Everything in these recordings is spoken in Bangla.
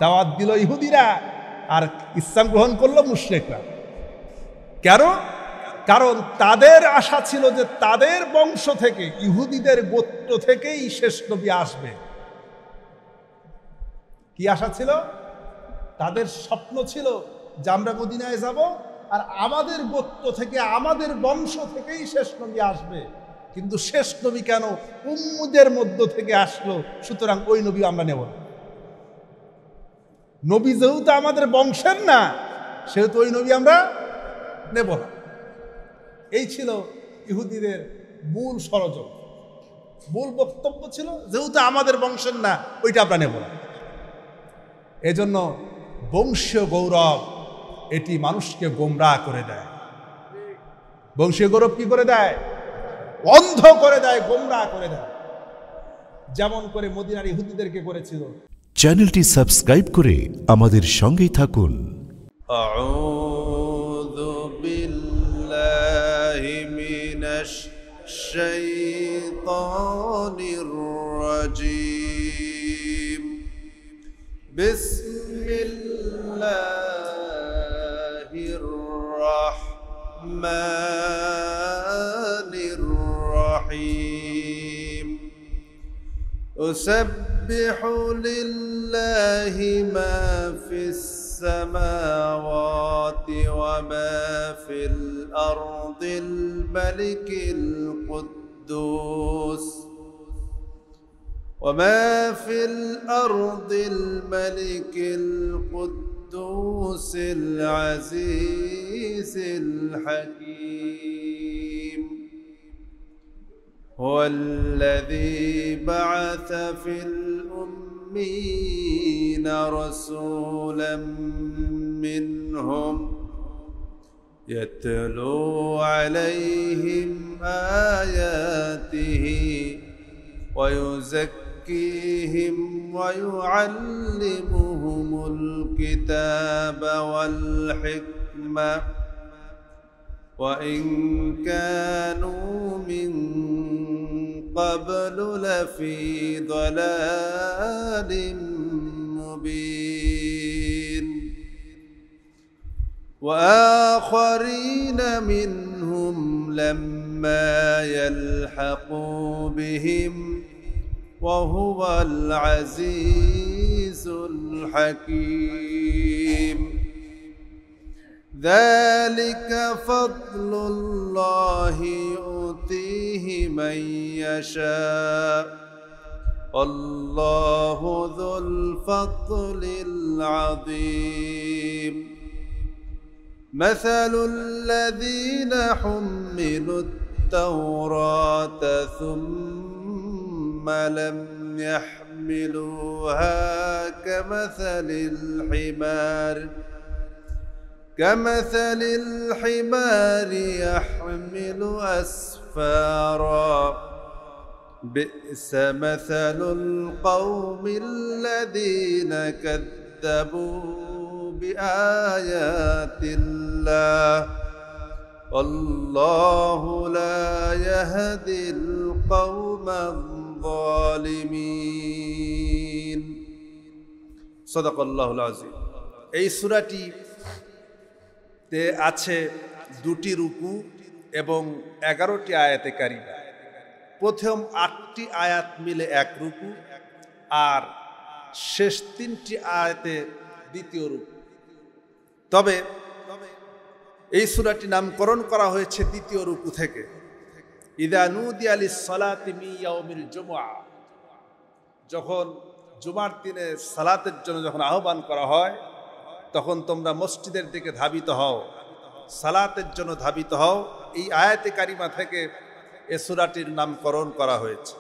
দাওয়াত দিল ইহুদিরা, আর ইসলাম গ্রহণ করলো মুশরিকরা। কেন? কারণ তাদের আশা ছিল যে তাদের বংশ থেকে, ইহুদিদের গোত্র থেকেই শেষ নবী আসবে। কি আশা ছিল? তাদের স্বপ্ন ছিল যে আমরা মদিনায় যাব, আর আমাদের গোত্র থেকে, আমাদের বংশ থেকেই শেষ নবী আসবে। কিন্তু শেষ নবী কেন উম্মদের মধ্য থেকে আসলো, সুতরাং ওই নবী আমরা নেব না। নবী যেহেতু আমাদের বংশের না, সেহেতু ওই নবী আমরা নেব না। এই ছিল ইহুদিদের মূল ষড়যন্ত্র, মূল বক্তব্য ছিল, যেহেতু আমাদের বংশের না, ওইটা আমরা নেব না। এজন্য বংশীয় গৌরব এটি মানুষকে গোমরাহ করে দেয়। বংশীয় গৌরব কি করে দেয়? অন্ধ করে দেয়, গোমরাহ করে দেয়, যেমন করে মদিনার ইহুদিদেরকে করেছিল। চ্যানেলটি সাবস্ক্রাইব করে আমাদের সঙ্গেই থাকুন। আউযু বিল্লাহি মিনাশ শাইতানির রাজীম। বিসমিল্লাহির রাহমানির রাহিম। উসাব্বিহু লিল্লাহি মা ফিস সামাওয়াতি ওয়া মা ফিল আরদিল মালিকিল কুদ্দুস وما في الأرض الملك القدوس العزيز الحكيم. هو الذي بعث في الأمين رسولا منهم يتلو عليهم آياته ويزكيهم ويعلمهم الكتاب والحكمة وإن كانوا من قبل لفي ضلال مبين. وآخرين منهم لما يلحقوا بهم وهو العزيز الحكيم. ذلك فضل الله يؤتيه من يشاء والله ذو الفضل العظيم. مثل الذين حملوا التوراة ثم لم يحملوها كمثل الحمار يحمل أسفارا. بئس مثل القوم الذين كذبوا بآيات الله والله لا يهدي القوم الظالمين. صدق الله العظيم. এই সূরাটিতে আছে 2টি রুকু এবং 11টি আয়াতে কারিমা। প্রথম 8টি আয়াত মিলে 1 রুকু, আর শেষ 3টি আয়াতে 2য় রুকু। তবে এই সূরাটি নামকরণ করা হয়েছে 2য় রুকু থেকে। ইযা নুদিয়া লিস-সালাতি মিন ইয়াউমিল জুমআ, যখন জুমার দিনে সালাতের জন্য যখন আহ্বান করা হয়, তখন তোমরা মসজিদের দিকে ধাবিত হও, সালাতের জন্য ধাবিত হও। এই আয়াতে কারিমা থেকে এ সূরাটির নামকরণ করা হয়েছে।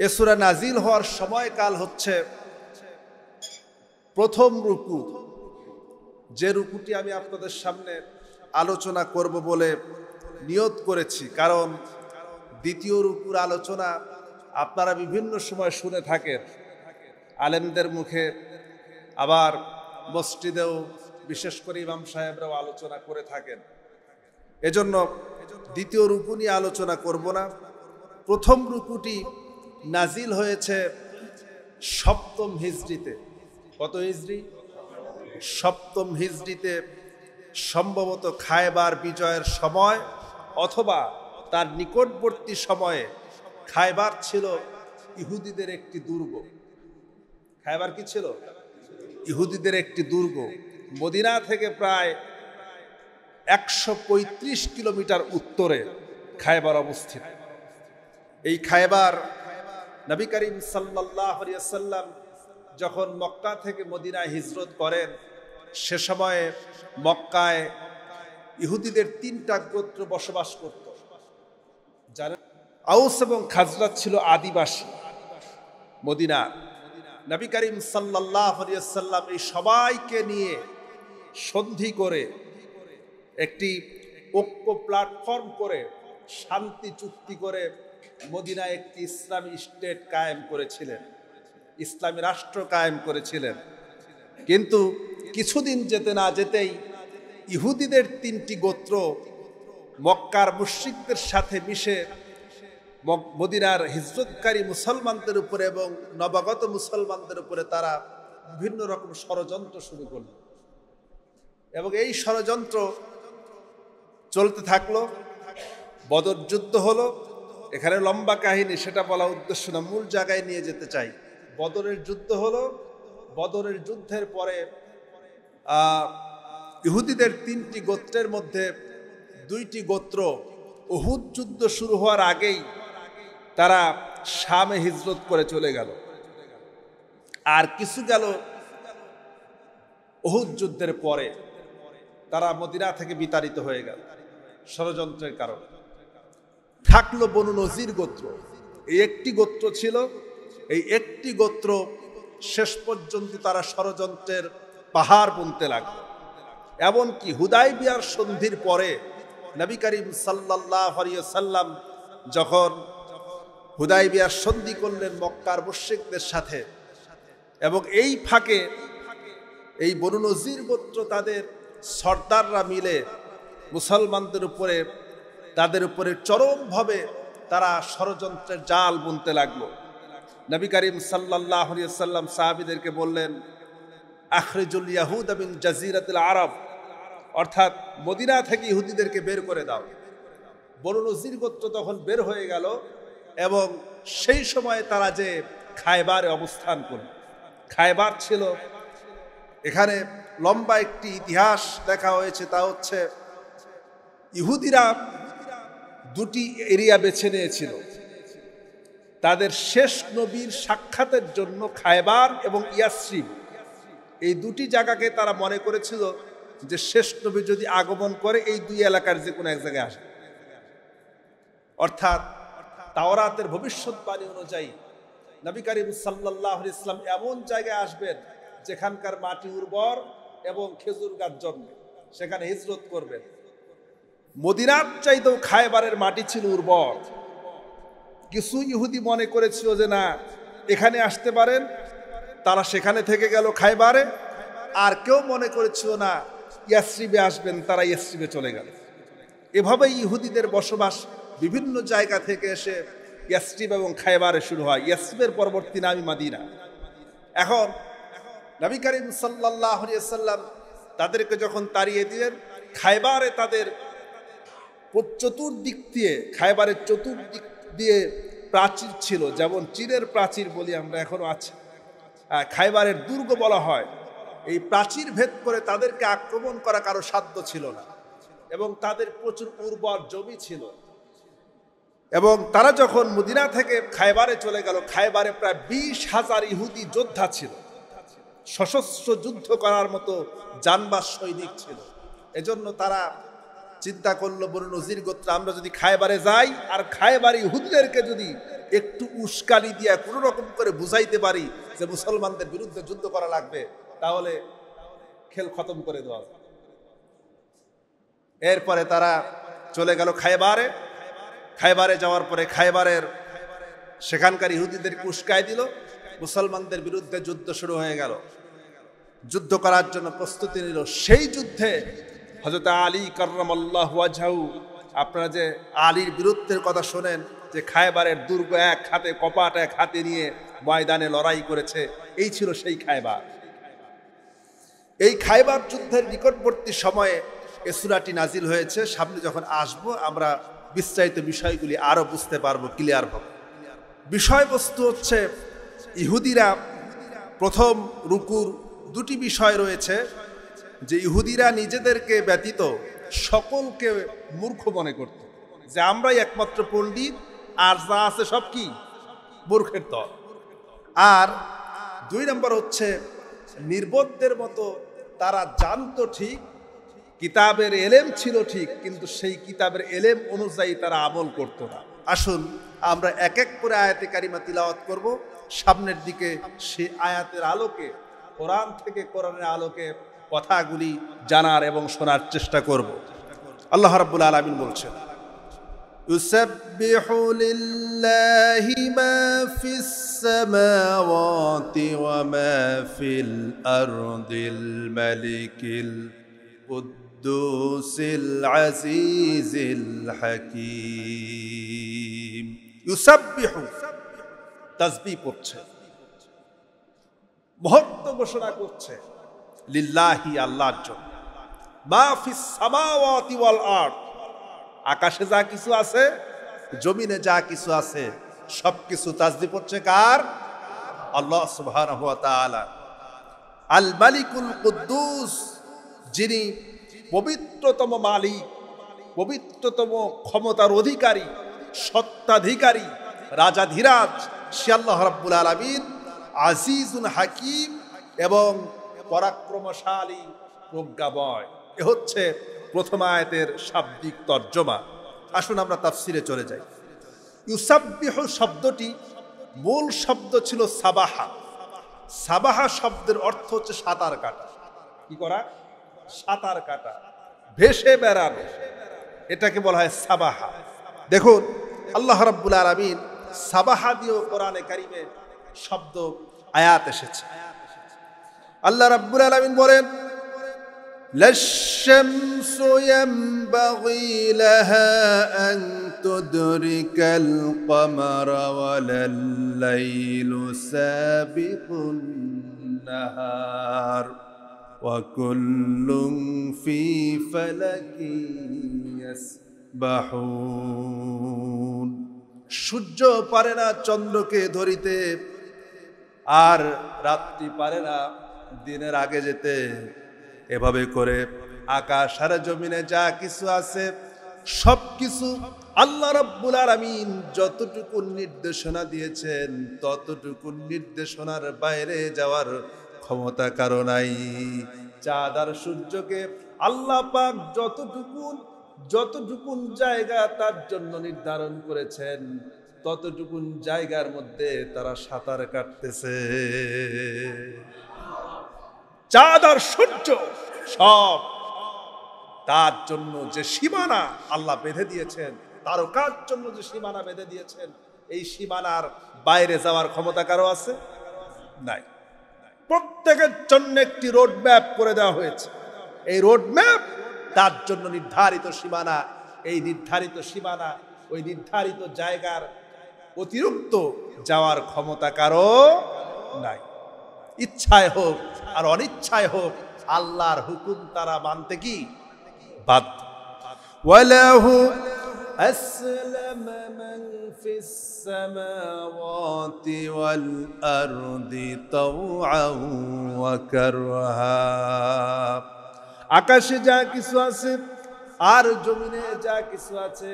এ সূরা নাজিল হওয়ার সময়কাল হচ্ছে প্রথম রুকু, যে রুকুটি আমি আপনাদের সামনে আলোচনা করব বলে নিয়ত করেছি। কারণ 2য় রুকুর আলোচনা আপনারা বিভিন্ন সময় শুনে থাকেন আলেমদের মুখে, আবার মসজিদেও বিশেষ করে ইমাম সাহেবরাও আলোচনা করে থাকেন। এজন্য 2য় রুকু নিয়ে আলোচনা করব না। প্রথম রুকুটি নাজিল হয়েছে 7ম হিজরিতে, কত হিজরি? সপ্তম হিজরিতে সম্ভবত খায়বার বিজয়ের সময় অথবা তার নিকটবর্তী সময়ে। খায়বার ছিল ইহুদিদের একটি দুর্গ। খায়বার কি ছিল? ইহুদিদের একটি দুর্গ। মদিনা থেকে প্রায় 135 কিলোমিটার উত্তরে খায়বার অবস্থিত। এই খায়বার নবী করিম সাল্লাল্লাহু আলাইহি ওয়াসাল্লাম যখন মক্কা থেকে মদিনায় হিজরত করেন, সে সময়ে মক্কায় ইহুদিদের 3টা গোত্র বসবাস করত। জানেন, আউস এবং খাজরাজ ছিল আদিবাসী মদিনা। নবী করিম সাল্লাল্লাহু আলাইহি ওয়াসাল্লাম এই সবাইকে নিয়ে সন্ধি করে একটি ঐক্য প্ল্যাটফর্ম করে শান্তি চুক্তি করে মদিনায় একটি ইসলামী স্টেট কায়েম করেছিলেন, ইসলামী রাষ্ট্র কায়েম করেছিলেন। কিন্তু কিছুদিন যেতে না যেতেই ইহুদিদের 3টি গোত্র মক্কার মুশরিকদের সাথে মিশে মদিনার হিজরতকারী মুসলমানদের উপরে এবং নবাগত মুসলমানদের উপরে তারা বিভিন্ন রকম ষড়যন্ত্র শুরু করল। এবং এই ষড়যন্ত্র চলতে থাকলো। বদর যুদ্ধ হলো। এখানে লম্বা কাহিনী, সেটা বলা উদ্দেশ্য না, মূল জায়গায় নিয়ে যেতে চাই। বদরের যুদ্ধ হলো। বদরের যুদ্ধের পরে ইহুদিদের 3টি গোত্রের মধ্যে 2টি গোত্র উহুদ যুদ্ধ শুরু হওয়ার আগেই তারা শামে হিজরত করে চলে গেল। আর কিছু গেল উহুদ যুদ্ধের পরে, তারা মদিনা থেকে বিতাড়িত হয়ে গেল ষড়যন্ত্রের কারণে। থাকলো বনু নজির গোত্র। এই একটি গোত্র ছিল। এই একটি গোত্র শেষ পর্যন্ত তারা ষড়যন্ত্রের পাহাড় বুনতে লাগলো। এমনকি হুদায়বিয়ার সন্ধির পরে নবী করিম সাল্লাল্লাহু আলাইহি ওয়াসাল্লাম যখন হুদায়বিয়ার সন্ধি করলেন মক্কার মুশরিকদের সাথে, এবং এই ফাঁকে এই বনু নজির গোত্র তাদের সর্দাররা মিলে মুসলমানদের উপরে তাদের উপরে চরমভাবে তারা ষড়যন্ত্রের জাল বুনতে লাগলো। নবী করিম সাল্লাল্লাহু আলাইহি ওয়াসাল্লাম সাহাবীদেরকে বললেন, আখরিজুল ইয়াহুদা মিন জাজিরাতিল আরব, অর্থাৎ মদিনা থেকে ইহুদিদেরকে বের করে দাও। বনু নজির গোত্র তখন বের হয়ে গেল এবং সেই সময়ে তারা যে খায়বারে অবস্থান করল। খায়বার ছিল, এখানে লম্বা একটি ইতিহাস দেখা হয়েছে। তা হচ্ছে ইহুদিরা 2টি এরিয়া বেছে নিয়েছিল তাদের শেষ নবীর সাক্ষাতের জন্য। খায়বার এবং ইয়াসরিব, এই 2টি জায়গাকে তারা মনে করেছিল যে শেষ নবী যদি আগমন করে এই 2 এলাকার যে কোনো এক জায়গায় আসে। অর্থাৎ তাওরাতের ভবিষ্যৎবাণী অনুযায়ী নবী করিম সাল্লাল্লাহু আলাইহি ওয়াসাল্লাম এমন জায়গায় আসবেন যেখানকার মাটি উর্বর এবং খেজুর গাছ জন্মে, সেখানে হিজরত করবেন। মদিনার চাইতেও খায়বারের মাটি ছিল উর্বর। কিছু ইহুদি মনে করেছিল যে না, এখানে আসতে পারেন, তারা সেখানে থেকে গেল খায়বারে। আর কেউ মনে করেছিল না ইয়াসরিবে আসবেন, তারা ইয়াসরিবে চলে গেল। এভাবেই ইহুদিদের বসবাস বিভিন্ন জায়গা থেকে এসে ইয়াসরিব এবং খায়বারে শুরু হয়। ইয়াসরিবের পরবর্তী নামই মদিনা। এখন নবী করিম সাল্লাল্লাহু আলাইহি ওয়াসাল্লাম তাদেরকে যখন তাড়িয়ে দিলেন, খায়বারে তাদের চতুর্দিক দিয়ে, খায়বারের চতুর্দিক দিয়ে প্রাচীর ছিল, যেমন চীনের প্রাচীর বলি আমরা, এখনো আছে। খায়বারের দুর্গ বলা হয়। এই প্রাচীর ভেদ করে তাদেরকে আক্রমণ করা কারো সাধ্য ছিল না, এবং তাদের প্রচুর উর্বর জমি ছিল। এবং তারা যখন মদিনা থেকে খায়বারে চলে গেল, খায়বারে প্রায় 20,000 ইহুদি যোদ্ধা ছিল, সশস্ত্র যুদ্ধ করার মতো জানবাজ সৈনিক ছিল। এজন্য তারা চিন্তা করলো, বনু নজির গোত্র, আমরা যদি খায়বারে যাই আর খায়বারে ইহুদিদেরকে যদি একটু উস্কানি দিয়ে কোনো রকম করে বুঝাইতে পারি যে মুসলমানদের বিরুদ্ধে যুদ্ধ করা লাগবে, তাহলে খেল খতম করে দেওয়া। এরপরে তারা চলে গেল খায়বারে। খায়বারে যাওয়ার পরে খায়বারের সেখানকার ইহুদিদেরকে উস্কাই দিল। মুসলমানদের বিরুদ্ধে যুদ্ধ শুরু হয়ে গেল। যুদ্ধ করার জন্য প্রস্তুতি নিল। সেই যুদ্ধে হযরত আলী কাররামাল্লাহু ওয়াজহাহু, আপনারা যে আলীর বীরত্বের কথা শোনেন, যে খায়বারের দুর্গ এক হাতে, কপাট এক হাতে নিয়ে ময়দানে লড়াই করেছে, এই ছিল সেই খায়বার। এই খাইবার যুদ্ধের নিকটবর্তী সময়ে এ সূরাটি নাজিল হয়েছে। সামনে যখন আসব আমরা বিস্তারিত বিষয়গুলি আরো বুঝতে পারবো ক্লিয়ার হবে। বিষয়বস্তু হচ্ছে ইহুদিরা প্রথম রুকুর দুটি বিষয় রয়েছে, যে ইহুদিরা নিজেদেরকে ব্যতীত সকলকে মূর্খ মনে করত, যে আমরাই একমাত্র পণ্ডিত আর যা আছে সব কি মূর্খের দল। আর দুই নম্বর হচ্ছে নির্বোধদের মতো তারা জানতো ঠিক, কিতাবের এলেম ছিল ঠিক, কিন্তু সেই কিতাবের এলেম অনুযায়ী তারা আমল করত না। আসুন আমরা এক এক করে আয়াতে কারিমা তিলাওয়াত করব। সামনের দিকে সেই আয়াতের আলোকে, কোরআন থেকে কোরআনের আলোকে কথাগুলি জানার এবং শোনার চেষ্টা করব। আল্লাহ রাব্বুল আলামিন বলছেন, يسبح لله ما في السماوات وما في الأرض الملك القدوس العزيز الحكيم। يسبح তাসবিহ করছে, মহত্ব ঘোষণা করছে লিল্লাহি আল্লাহর জন্য, মা ফিস সামাওয়াতি ওয়াল আরদ, আকাশে যা কিছু আছে, জমিনে যা কিছু আছে, সবকিছু তাসবিহ করছে কার? আল্লাহ সুবহানাহু ওয়া তাআলা। আল মালিকুল কুদ্দুস, যিনি পবিত্রতম মালিক, পবিত্রতম ক্ষমতার অধিকারী, সত্তাধিকারী, রাজাধিরাজ, সে আল্লাহ রাব্বুল আলামিন। আজিজুল হাকিম, এবং পরাক্রমশালী, প্রজ্ঞাময়। এ হচ্ছে প্রথম আয়াতের শাব্দিক তর্জমা। আসুন আমরা তাফসিরে চলে যাই। ইউসাব্বিহু শব্দটি মূল শব্দ ছিল সাবাহা। সাবাহা শব্দের অর্থ হচ্ছে সাঁতার কাটা। কি করা? সাঁতার কাটা, ভেসে বেড়ানো, এটাকে বলা হয় সাবাহা। দেখুন আল্লাহ রাব্বুল আলামিন সাবাহা দিয়েও কোরআনে কারিমে শব্দ আয়াত এসেছে। আল্লাহ রাব্বুল আলামিন বলেন, للشمس ينبغي لها أن تدرك القمر ولا الليل سابق النهار وكل في فلك يسبحون। সূর্য পারে না চন্দ্রকে ধরিতে, আর রাত্রি পারে না দিনের আগে যেতে। এভাবে করে আকাশ আর জমিনে যা কিছু আছে সব কিছু আল্লাহ রাব্বুল আলামিন যতটুকু নির্দেশনা দিয়েছেন ততটুকু নির্দেশনার বাইরে যাওয়ার ক্ষমতা কারো নাই। চাঁদ আর সূর্যকে আল্লাহ পাক যতটুকুন জায়গা তার জন্য নির্ধারণ করেছেন ততটুকুন জায়গার মধ্যে তারা সাঁতার কাটতেছে। চাঁদ আর সূর্য সব তার জন্য যে সীমানা আল্লাহ বেঁধে দিয়েছেন, তারকার জন্য যে সীমানা বেঁধে দিয়েছেন, এই সীমানার বাইরে যাওয়ার ক্ষমতা কারো আছে? নাই। প্রত্যেকের জন্য একটি রোড ম্যাপ করে দেওয়া হয়েছে। এই রোড ম্যাপ তার জন্য নির্ধারিত সীমানা। এই নির্ধারিত সীমানা, ওই নির্ধারিত জায়গার অতিরিক্ত যাওয়ার ক্ষমতা কারো নাই। ইচ্ছায় হোক আর অনিচ্ছায় হোক আল্লাহর হুকুম তারা মানতে কি বাধ্য। ওয়ালাহু আসলামা মান ফিস সামাওয়াতি ওয়াল আরদি তাওআন ওয়া কারহা। আকাশে যা কিছু আছে আর জমিনে যা কিছু আছে,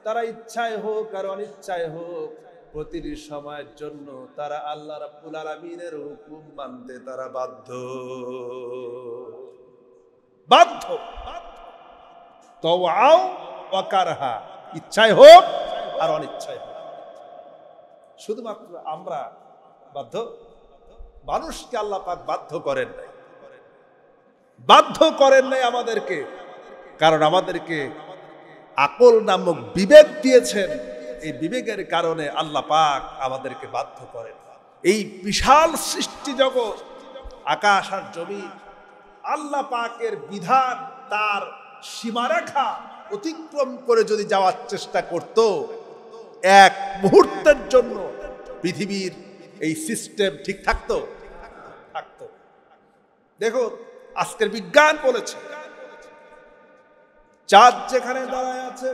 তারা ইচ্ছায় হোক আর অনিচ্ছায় হোক প্রতিটি সময়ের জন্য তারা আল্লাহ রাব্বুল আলামিনের হুকুম মানতে তারা বাধ্য। তাওআও ওয়া কারহা, ইচ্ছায় হোক আর অনিচ্ছায় হোক। শুধুমাত্র আমরা বাধ্য, মানুষকে আল্লাহ পাক বাধ্য করেন নাই। বাধ্য করেন নাই আমাদেরকে, কারণ আমাদেরকে আকল নামক বিবেক দিয়েছেন। এই বিবেকের কারণে আল্লাহ পাক আমাদেরকে বাধ্য করেন। এই বিশাল সৃষ্টি জগৎ, আকাশ আর জমিন, আল্লাহ পাকের বিধান, তার সীমারেখা অতিক্রম করে যদি যাওয়ার চেষ্টা করত, এক মুহূর্তের জন্য পৃথিবীর এই সিস্টেম ঠিক থাকতো? থাকতো। দেখো আজকের বিজ্ঞান বলেছে চাঁদ যেখানে দাঁড়ায় আছে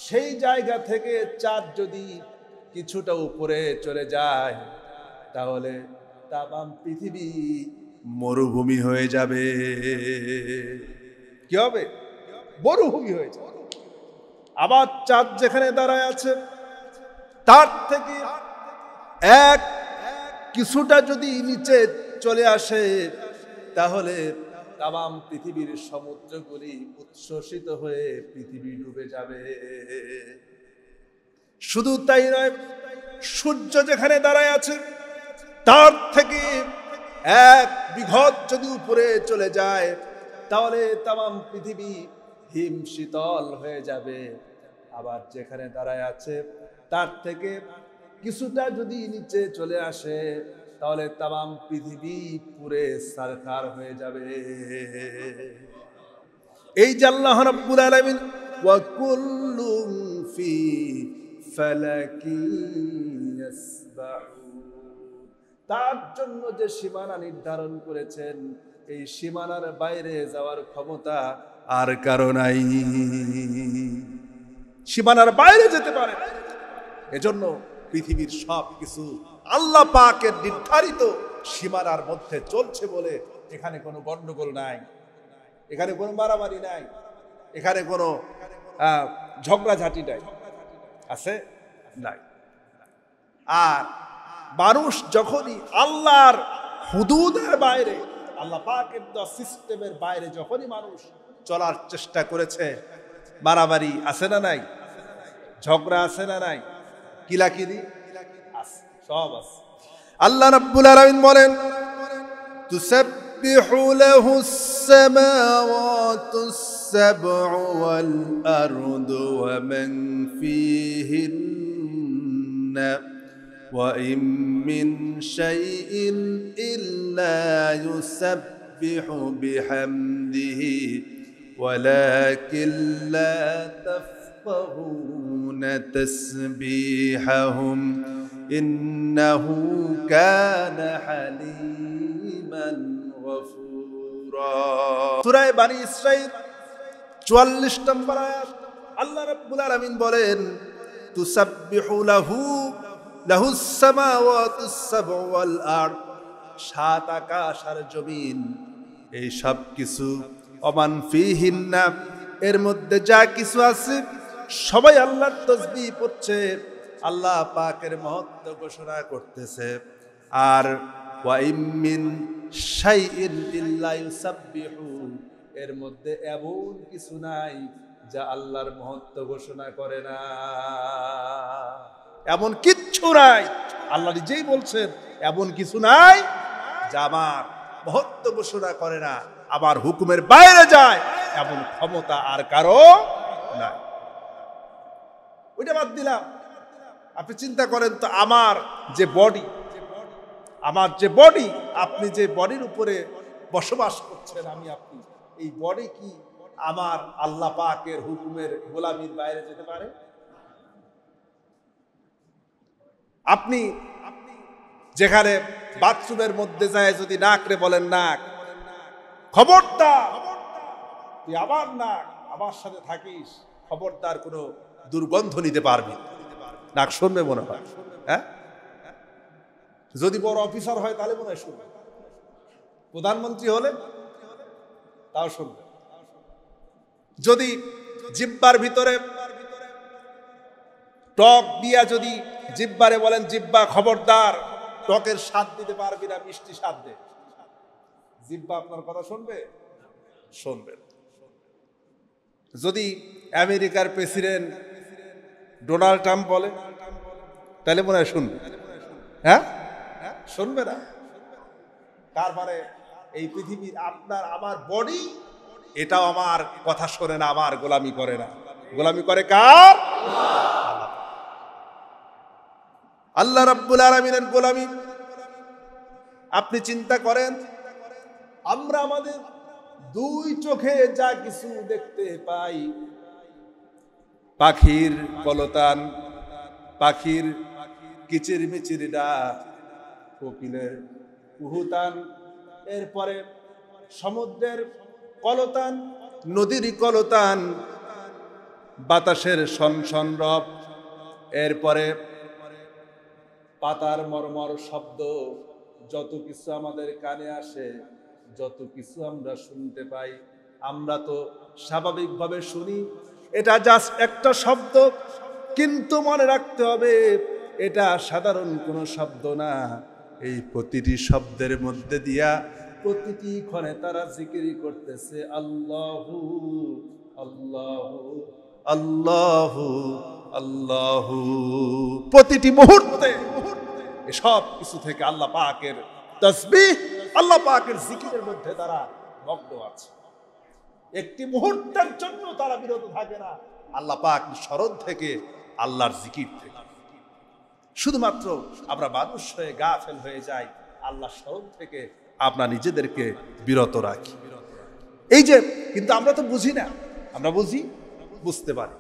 সেই জায়গা থেকে চাঁদ যদি কিছুটা উপরে চলে যায় তাহলে তামাম পৃথিবী মরুভূমি হয়ে যাবে। কি হবে? মরুভূমি হয়ে যাবে। আবার চাঁদ যেখানে দাঁড়ায় আছে তার থেকে এক কিছুটা যদি নিচে চলে আসে তাহলে তামাম পৃথিবীর সমুদ্রগুলি উচ্ছ্বসিত হয়ে পৃথিবী ডুবে যাবে। শুধু তাই নয়, সূর্য যেখানে দাঁড়ায় আছে তার থেকে এক বিঘত যদি উপরে চলে যায় তাহলে তামাম পৃথিবী হিম শীতল হয়ে যাবে। আবার যেখানে দাঁড়ায় আছে তার থেকে কিছুটা যদি নিচে চলে আসে তাহলে তামাম পৃথিবী পুরে সারখার হয়ে যাবে। এই যে আল্লাহ রাব্বুল আলামিন ওয়া কুল্লুম ফি ফালাকি ইয়াসবাহুন, তার জন্য যে সীমানা নির্ধারণ করেছেন এই সীমানার বাইরে যাওয়ার ক্ষমতা আর কারো নাই। সীমানার বাইরে যেতে পারে না। এজন্য পৃথিবীর সব কিছু আল্লাহ পাকের নির্ধারিত সীমানার মধ্যে চলছে বলে এখানে কোনো গন্ডগোল নাই, এখানে কোনো মারামারি নাই, এখানে কোনো ঝগড়াঝাটি নাই, আছে নাই। আর মানুষ যখনই আল্লাহর হুদুদের বাইরে, আল্লাহ পাকের সিস্টেমের বাইরে যখনই মানুষ চলার চেষ্টা করেছে, মারামারি আছে না নাই, ঝগড়া আছে না নাই, কিলাকিলি আছে, সব আছে। আল্লাহ রাব্বুল আলামিন বলেন তুসাব্বিহু লাহুস সামাওয়াতুস সাবউ ওয়াল আরদু ওয়া মান ফীহিন্না ওয়া ইম মিন শাইইন ইল্লা ইউসাব্বিহু বিহামদিহি ওয়ালাকিন লা তাফকাহুনা তাসবিহাহুম ইন্নাহু কানা হালিমান গফুরা। সূরা বনী ইসরাঈল 44 নম্বর আয়াত আল্লাহ রাব্বুল আলামিন বলেন তুসাব্বিহু লাহুস সামাওয়াতুস সাবউ ওয়াল আরদ, সাত আকাশ আর জমিন এই সব কিছু ওমান ফীহিন্না, এর মধ্যে যা কিছু আছে সবাই আল্লাহর তাসবিহ পড়ছে, আল্লাহ পাকের মহত্ব ঘোষণা করতেছে। আর ওয়া ইম মিন শাইইন ইল্লা ইউসাব্বিহু, এর মধ্যে এমন কিছু নাই যা আল্লাহর মহত্ব ঘোষণা করে না। এমন কিচ্ছু নাই, আল্লাহ নিজেই বলছেন এমন কিছু নাই যা আমার মহত্ব ঘোষণা করে না, আবার হুকুমের বাইরে যায় এমন ক্ষমতা আর কারো নাই। ওইটা বাদ দিলাম, আপনি চিন্তা করেন তো আমার যে বডি, আপনি যে বডির উপরে বসবাস করছেন, আমি আপনি, এই বডি কি আমার আল্লাহ পাকের হুকুমের গোলামির বাইরে যেতে পারে? আপনি যেখানে বাথরুমের মধ্যে যায় যদি নাকরে বলেন নাক, খবরদার তুই আমার নাক আমার সাথে থাকিস, খবরদার কোনো দুর্গন্ধ নিতে পারবি, নাক শুনবে মনে হয়। হ্যাঁ, যদি বড় অফিসার হয় তাহলে মনে হয় শুনবে, প্রধানমন্ত্রী হলে তাও শুনবে। যদি জিব্বার ভিতরে টক দিয়া যদি জিব্বারে বলেন জিব্বা খবরদার টকের স্বাদ দিতে পারবি না, মিষ্টি স্বাদ দে, জিব্বা আপনার কথা শুনবে? শুনবে। যদি আমেরিকার প্রেসিডেন্ট ডোনাল্ড ট্রাম্প বলে তাহলে মনে হয় শুনবে? হ্যাঁ, শুনবে না। তারপরে এই পৃথিবীর আপনার আমার বডি, এটাও আমার কথা শোনে না, আমার গোলামি করে না। গোলামি করে কার? আল্লাহ রাব্বুল আলামিনের গোলামি। আপনি চিন্তা করেন, আমরা আমাদের দুই চোখে যা কিছু দেখতে পাই, পাখির কলতান, পাখির কিচির মিচির ডাক, কোকিলের কুহুতান, এরপরে সমুদ্রের কলতান, নদীর কলতান, বাতাসের সনসন রব, এরপরে পাতার মর্মর শব্দ, যত কিছু আমাদের কানে আসে, যত কিছু আমরা শুনতে পাই, আমরা তো স্বাভাবিকভাবে শুনি এটা জাস্ট একটা শব্দ, কিন্তু মনে রাখতে হবে এটা সাধারণ কোনো শব্দ না। এই প্রতিটি শব্দের মধ্যে দিয়া প্রতিটি ক্ষণে তারা জিকির করতেছে আল্লাহু আল্লাহু আল্লাহু আল্লাহু। প্রতিটি মুহূর্তে এসব কিছু থেকে আল্লাহ পাকের তাসবিহ, আল্লাহ পাকের জিকিরের মধ্যে তারা মগ্ন আছে। একটি মুহূর্তের জন্য তারা বিরত থাকে না আল্লাহ পাক স্মরণ থেকে, আল্লাহর জিকির থেকে। শুধুমাত্র আমরা মানুষ হয়ে গাফেল হয়ে যাই, আল্লাহ স্মরণ থেকে আমরা নিজেদেরকে বিরত রাখি। এই যে, কিন্তু আমরা তো বুঝি না, আমরা বুঝি, বুঝতে পারি।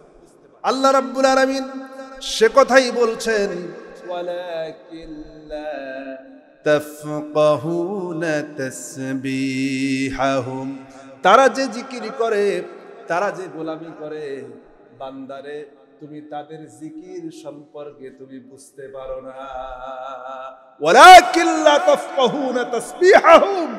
আল্লাহ রাব্বুল আলামিন সে কথাই বলছেন, ওয়ালাকিন লা তাফকাহুনা তাসবিহাহুম, তারা যে জিকির করে, তারা যে গোলামি করে, বান্দারে তুমি তাদের জিকির সম্পর্কে তুমি বুঝতে পারো না। ওয়ালাকিন লা তাফকাহুনা তাসবিহাহুম,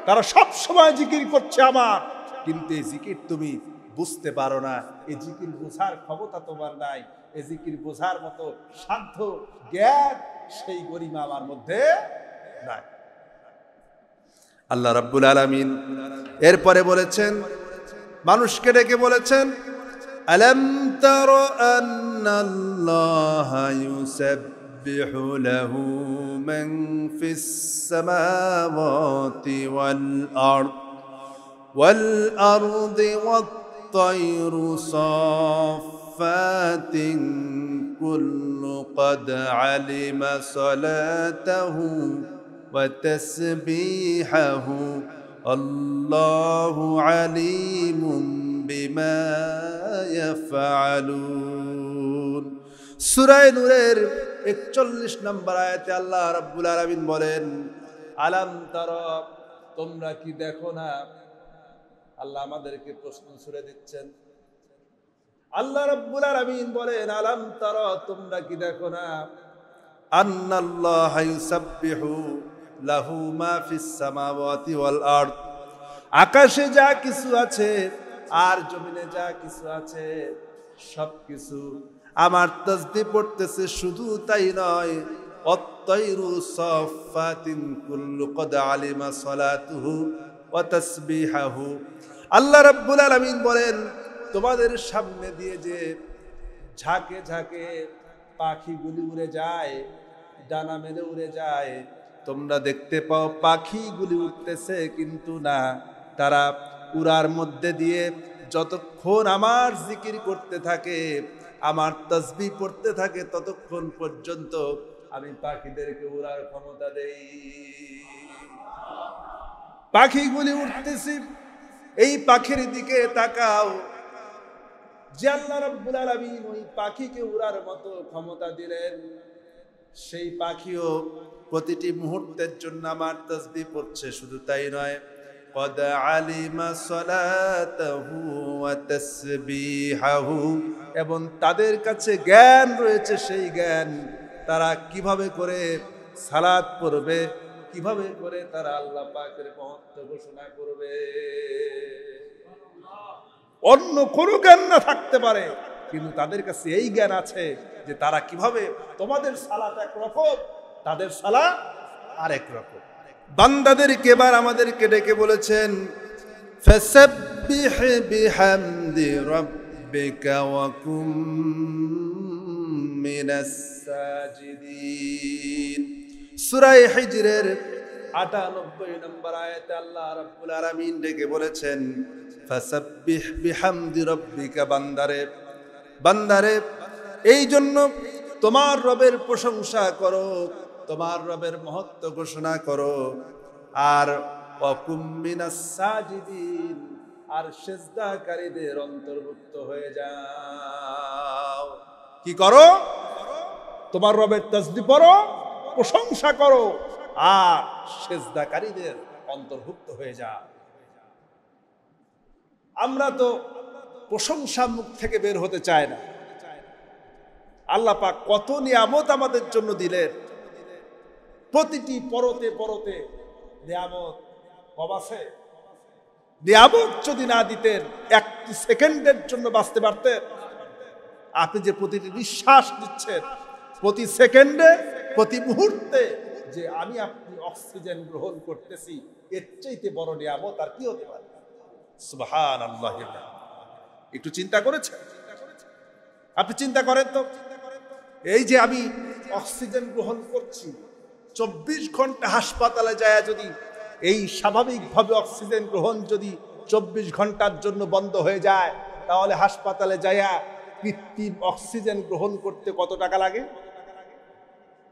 তারা সব সময় জিকির করছে আমার, কিন্তু এই জিকির তুমি বুঝতে পারো না। এই জিকির বোঝার ক্ষমতা তোমার নাই, এই জিকির বোঝার মতো সাধ্য জ্ঞান সেই গরিমা আমার মধ্যে নাই। আল্লাহ রাব্বুল আলামিন এরপরে বলেছেন, মানুষকে ডেকে বলেছেন, আলাম তারা আন্নাল্লাহা ইউসাব্বিহু লাহু মান ফিস সামাওয়াতি ওয়াল আরদি ওয়াত তায়রু সাফফাতিন কুল্লু ক্বাদ আলিমা সালাতাহু ওয়া তাসবিহাহু আল্লাহু আলিমুম বিমা ইয়াফআলুন। সূরা নূরের 41 নম্বর আয়াতে আল্লাহ রাব্বুল আলামিন বলেন, আলাম তারা, তোমরা কি দেখো না? আল্লাহ আমাদেরকে প্রশ্ন ছুড়ে দিচ্ছেন। আল্লাহ রাব্বুল আলামিন বলেন, আলাম তারা, তোমরা কি দেখো না? আন্নাল্লাহা ইউসাব্বিহু লাহু মা ফিস সামাওয়াতি ওয়াল আরদ, আকাশে যা কিছু আছে আর জমিনে যা কিছু আছে সব কিছু আমার তাসবিহ পড়তেছে। শুধু তাই নয়, আত-তায়রু সাফফাতিন কুল্লু ক্বাদ আলিমা সালাতুহু ওয়া তাসবিহাহু। আল্লাহ রাব্বুল আলামিন বলেন, তোমাদের সামনে দিয়ে যে ঝাঁকে ঝাঁকে পাখিগুলি উড়ে যায়, ডানা মেলে উড়ে যায়, তোমরা দেখতে পাও পাখিগুলি উঠতেছে, কিন্তু না, তারা উড়ার মধ্যে দিয়ে যতক্ষণ আমার জিকির করতে থাকে, আমার তাসবিহ পড়তে থাকে, ততক্ষণ পর্যন্ত আমি পাখিদেরকে উড়ার ক্ষমতা দেই। পাখিগুলি উঠতেছি, এই পাখির দিকে তাকাও, যে আল্লাহ রাব্বুল আলামিন ওই পাখিকে উড়ার মতো ক্ষমতা দিলেন, সেই পাখিও প্রতিটি মুহূর্তের জন্য আমার তাসবিহ পড়ছে। শুধু তাই নয়, قد علم صلاته وتسبيحه, এবং তাদের কাছে জ্ঞান রয়েছে, সেই জ্ঞান তারা কিভাবে করে সালাত পড়বে, কিভাবে করে তারা আল্লাহ পাকের মহত্ব ঘোষণা করবে। অন্য কোনো জ্ঞান না থাকতে পারে, কিন্তু তাদের কাছে এই জ্ঞান আছে যে তারা কিভাবে, তোমাদের সালাত একরকম, তাদের সালাত আরেক রকম। বান্দাদেরকে এবার আমাদেরকে ডেকে বলেছেন, ফাসাব্বিহ বিহামদি রাব্বিকা ওয়া কুম মিনাস সাজিদিন। সূরা হিজরের 98 নম্বর আয়াতে আল্লাহ রাব্বুল আলামিন ডেকে বলেছেন, ফাসাব্বিহ বিহামদি রাব্বিকা, বান্দারে, বান্দারে, এই জন্য তোমার রবের প্রশংসা করো, তোমার রবের মহত্ব ঘোষণা করো, আর ওয়াকুম মিনাস সাজিদিন, আর সিজদাকারীদের অন্তর্ভুক্ত হয়ে যাও। কি করো? তোমার রবের তাসবিহ পড়ো, প্রশংসা করো, আর সিজদাকারীদের অন্তর্ভুক্ত হয়ে যাও। আমরা তো প্রশংসা মুখ থেকে বের হতে চাই না। আল্লাহ পাক কত নিয়ামত আমাদের জন্য দিলেন, প্রতিটি পরতে পরতে নিয়ামত কম আছে? নিয়ামত যদি না দিতেন, একটি সেকেন্ডের জন্য বাঁচতে পারতেন? আপনি যে প্রতিটি নিঃশ্বাস দিচ্ছেন, প্রতি সেকেন্ডে প্রতি মুহূর্তে যে আমি আপনি অক্সিজেন গ্রহণ করতেছি, এর চাইতে বড় নিয়ামত আর কি হতে পারে? সুবহানাল্লাহ। একটু চিন্তা করেছেন? আপনি চিন্তা করেন তো, এই যে আমি অক্সিজেন গ্রহণ করছি, 24 ঘন্টা হাসপাতালে যায় যদি এই স্বাভাবিকভাবে অক্সিজেন গ্রহণ যদি 24 ঘন্টার জন্য বন্ধ হয়ে যায়, তাহলে হাসপাতালে যায়া কৃত্রিম অক্সিজেন গ্রহণ করতে কত টাকা লাগে?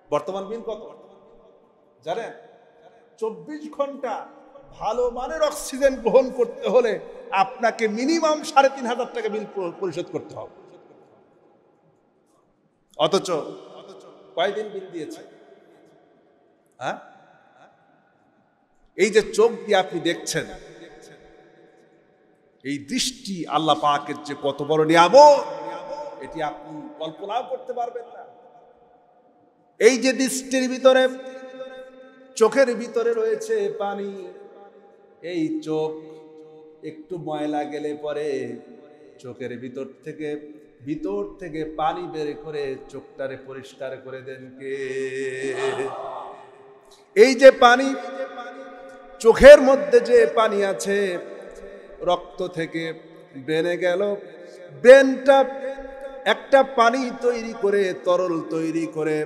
বর্তমান বিল কত জানেন? 24 ঘন্টা ভালো মানের অক্সিজেন গ্রহণ করতে হলে আপনাকে মিনিমাম 3,500 টাকা বিল পরিশোধ করতে হবে। অথচ কয়দিন বিল দিয়েছে? হ্যাঁ, এই যে চোখ দিয়ে আপনি দেখছেন, এই দৃষ্টি আল্লাহ পাকের যে কত বড় নিয়ামত, এটি আপনি কল্পনাও করতে পারবেন না। এই যে দৃষ্টির ভিতরে, চোখের ভিতরে রয়েছে পানি, এই চোখ একটু ময়লা গেলে পরে চোখের ভিতর থেকে পানি বের করে চোখটারে পরিষ্কার করে দেন কে? এই যে পানি, চোখের মধ্যে যে পানি আছে, রক্ত থেকে বেনে গেল, ব্রেনটা একটা পানি তৈরি করে, তরল তৈরি করে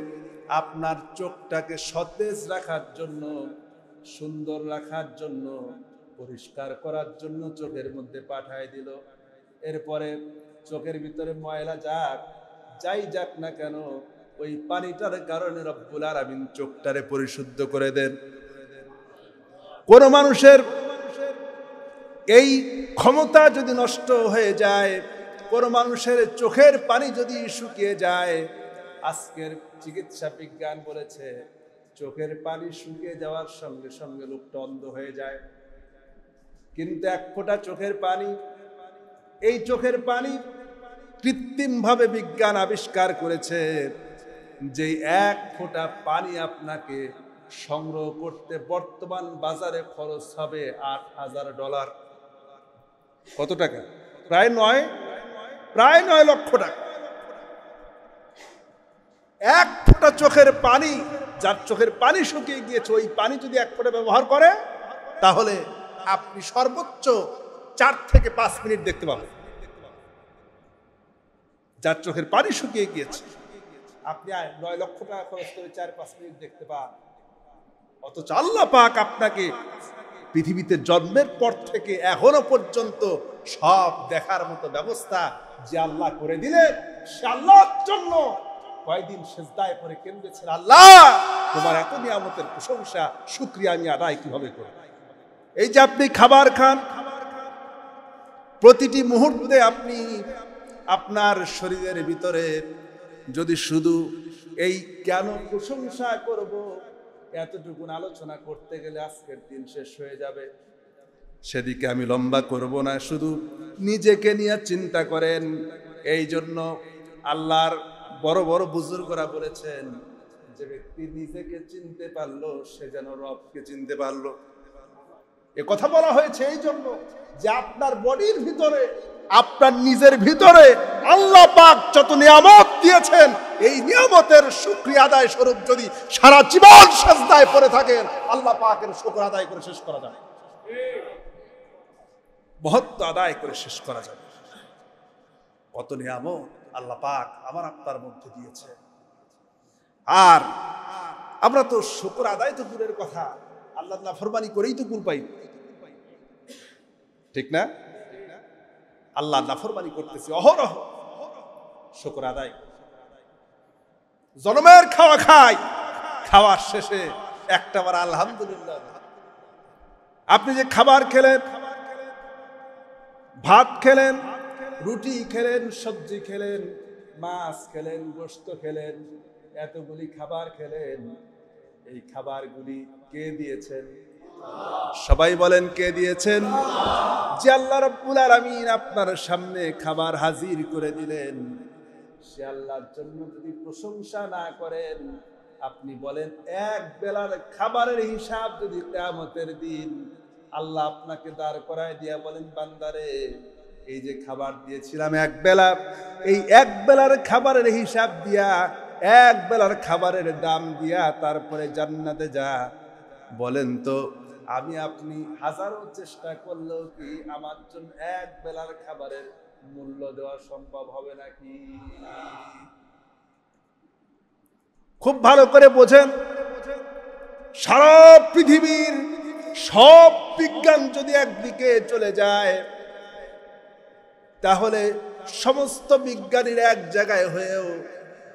আপনার চোখটাকে সতেজ রাখার জন্য, সুন্দর রাখার জন্য, পরিষ্কার করার জন্য চোখের মধ্যে পাঠায় দিল। এরপরে চোখের ভিতরে ময়লা যাই যাক না কেন, ওই পানিটার কারণে রব্বুল আলামিন চোখটারে পরিশুদ্ধ করে দেন। কোন মানুষের এই ক্ষমতা যদি নষ্ট হয়ে যায়, কোন মানুষের চোখের পানি যদি শুকিয়ে যায়, আজকের চিকিৎসা বিজ্ঞান বলেছে চোখের পানি শুকিয়ে যাওয়ার সঙ্গে সঙ্গে লোকটা অন্ধ হয়ে যায়। কিন্তু এক ফোঁটা চোখের পানি, এই চোখের পানি কৃত্রিমভাবে বিজ্ঞান আবিষ্কার করেছে যে এক ফোঁটা পানি আপনাকে সংগ্রহ করতে বর্তমান বাজারে খরচ হবে $8,000। কত টাকা? প্রায় 9 লক্ষ টাকা। এক ফোঁটা চোখের পানি, যার চোখের পানি শুকিয়ে গিয়েছে, ওই পানি যদি এক ফোঁটা ব্যবহার করে, তাহলে আপনি সর্বোচ্চ 4 থেকে 5 মিনিট দেখতে পাবেন। যার চোখের পানি শুকিয়ে গিয়েছে, আপনি 9 লক্ষ টাকা খরচ করে 4-5 মিনিট দেখতে পান। অথচ আল্লাহ পাক আপনাকে পৃথিবীতে জন্মের পর থেকে এখনো পর্যন্ত সব দেখার মতো ব্যবস্থা যে আল্লাহ করে দিলেন, সে আল্লাহর জন্য কয়দিন সেজদায় পড়ে কেঁদেছেন, আল্লাহ তোমার এত নিয়ামতের প্রশংসা, শুকরিয়া আমি আদায় কিভাবে করব? এই যে আপনি খাবার খান, প্রতিটি মুহূর্তে আপনি আপনার শরীরের ভিতরে যদি শুধু এই কেন প্রশংসা করব এতটুকু আলোচনা করতে গেলে আজকের দিন শেষ হয়ে যাবে। সেদিকে আমি লম্বা করব না, শুধু নিজেকে নিয়ে চিন্তা করেন। এই জন্য আল্লাহর বড় বড় বুজুর্গরা বলেছেন, যে ব্যক্তি নিজেকে চিনতে পারলো সে যেন রবকে চিনতে পারলো। এ কথা বলা হয়েছে এই জন্য যে আপনার বডির ভিতরে, আপনার নিজের ভিতরে আল্লাহ পাক যত নিয়ামত দিয়েছেন, এই নিয়ামতের শুকরিয়া আদায় স্বরূপ যদি সারা জীবন সেজদায় পড়ে থাকেন, আল্লাহ পাকের শুকর আদায় করে শেষ করা যাবে, মহত্ব আদায় করে শেষ করা যাবে। কত নিয়ামত আল্লাহ পাক আমার আপনার মধ্যে দিয়েছে। আর আমরা তো শুকর আদায় তো দূরের কথা, আল্লাহর নাফরমানি করেই তো কুল পাই, ঠিক না? আল্লাহ নাফরমানি করতেছি অহরহ, শুকর আদায়। জনমের খাওয়া খাই, খাওয়ার শেষে একটাবার আলহামদুলিল্লাহ। আপনি যে খাবার খেলেন, ভাত খেলেন, রুটি খেলেন, সবজি খেলেন, মাছ খেলেন, গোশত খেলেন, এতগুলি খাবার খেলেন, এই খাবারগুলি কে দিয়েছেন? সবাই বলেন কে দিয়েছেন? যে আল্লাহ রাব্বুল আলামিন আপনার সামনে খাবার হাজির করে দিলেন, সে আল্লাহর জন্য যদি প্রশংসা না করেন, আপনি বলেন এক বেলার খাবারের হিসাব যদি কিয়ামতের দিন আল্লাহ আপনাকে দাঁড় করায় দিয়া বলেন, বান্দারে এই যে খাবার দিয়েছিলাম এক বেলা, এই এক বেলার খাবারের হিসাব দিয়া, এক বেলার খাবারের দাম দিয়া তারপরে জান্নাতে যা, বলেন তো আমি আপনি হাজারো চেষ্টা করলেও কি আমার জন্য এক বেলার খাবারের মূল্য দেওয়া সম্ভব হবে নাকি? খুব ভালো করে বোঝেন, সারা পৃথিবীর সব বিজ্ঞান যদি একদিকে চলে যায়, তাহলে সমস্ত বিজ্ঞানীরা এক জায়গায় হয়েও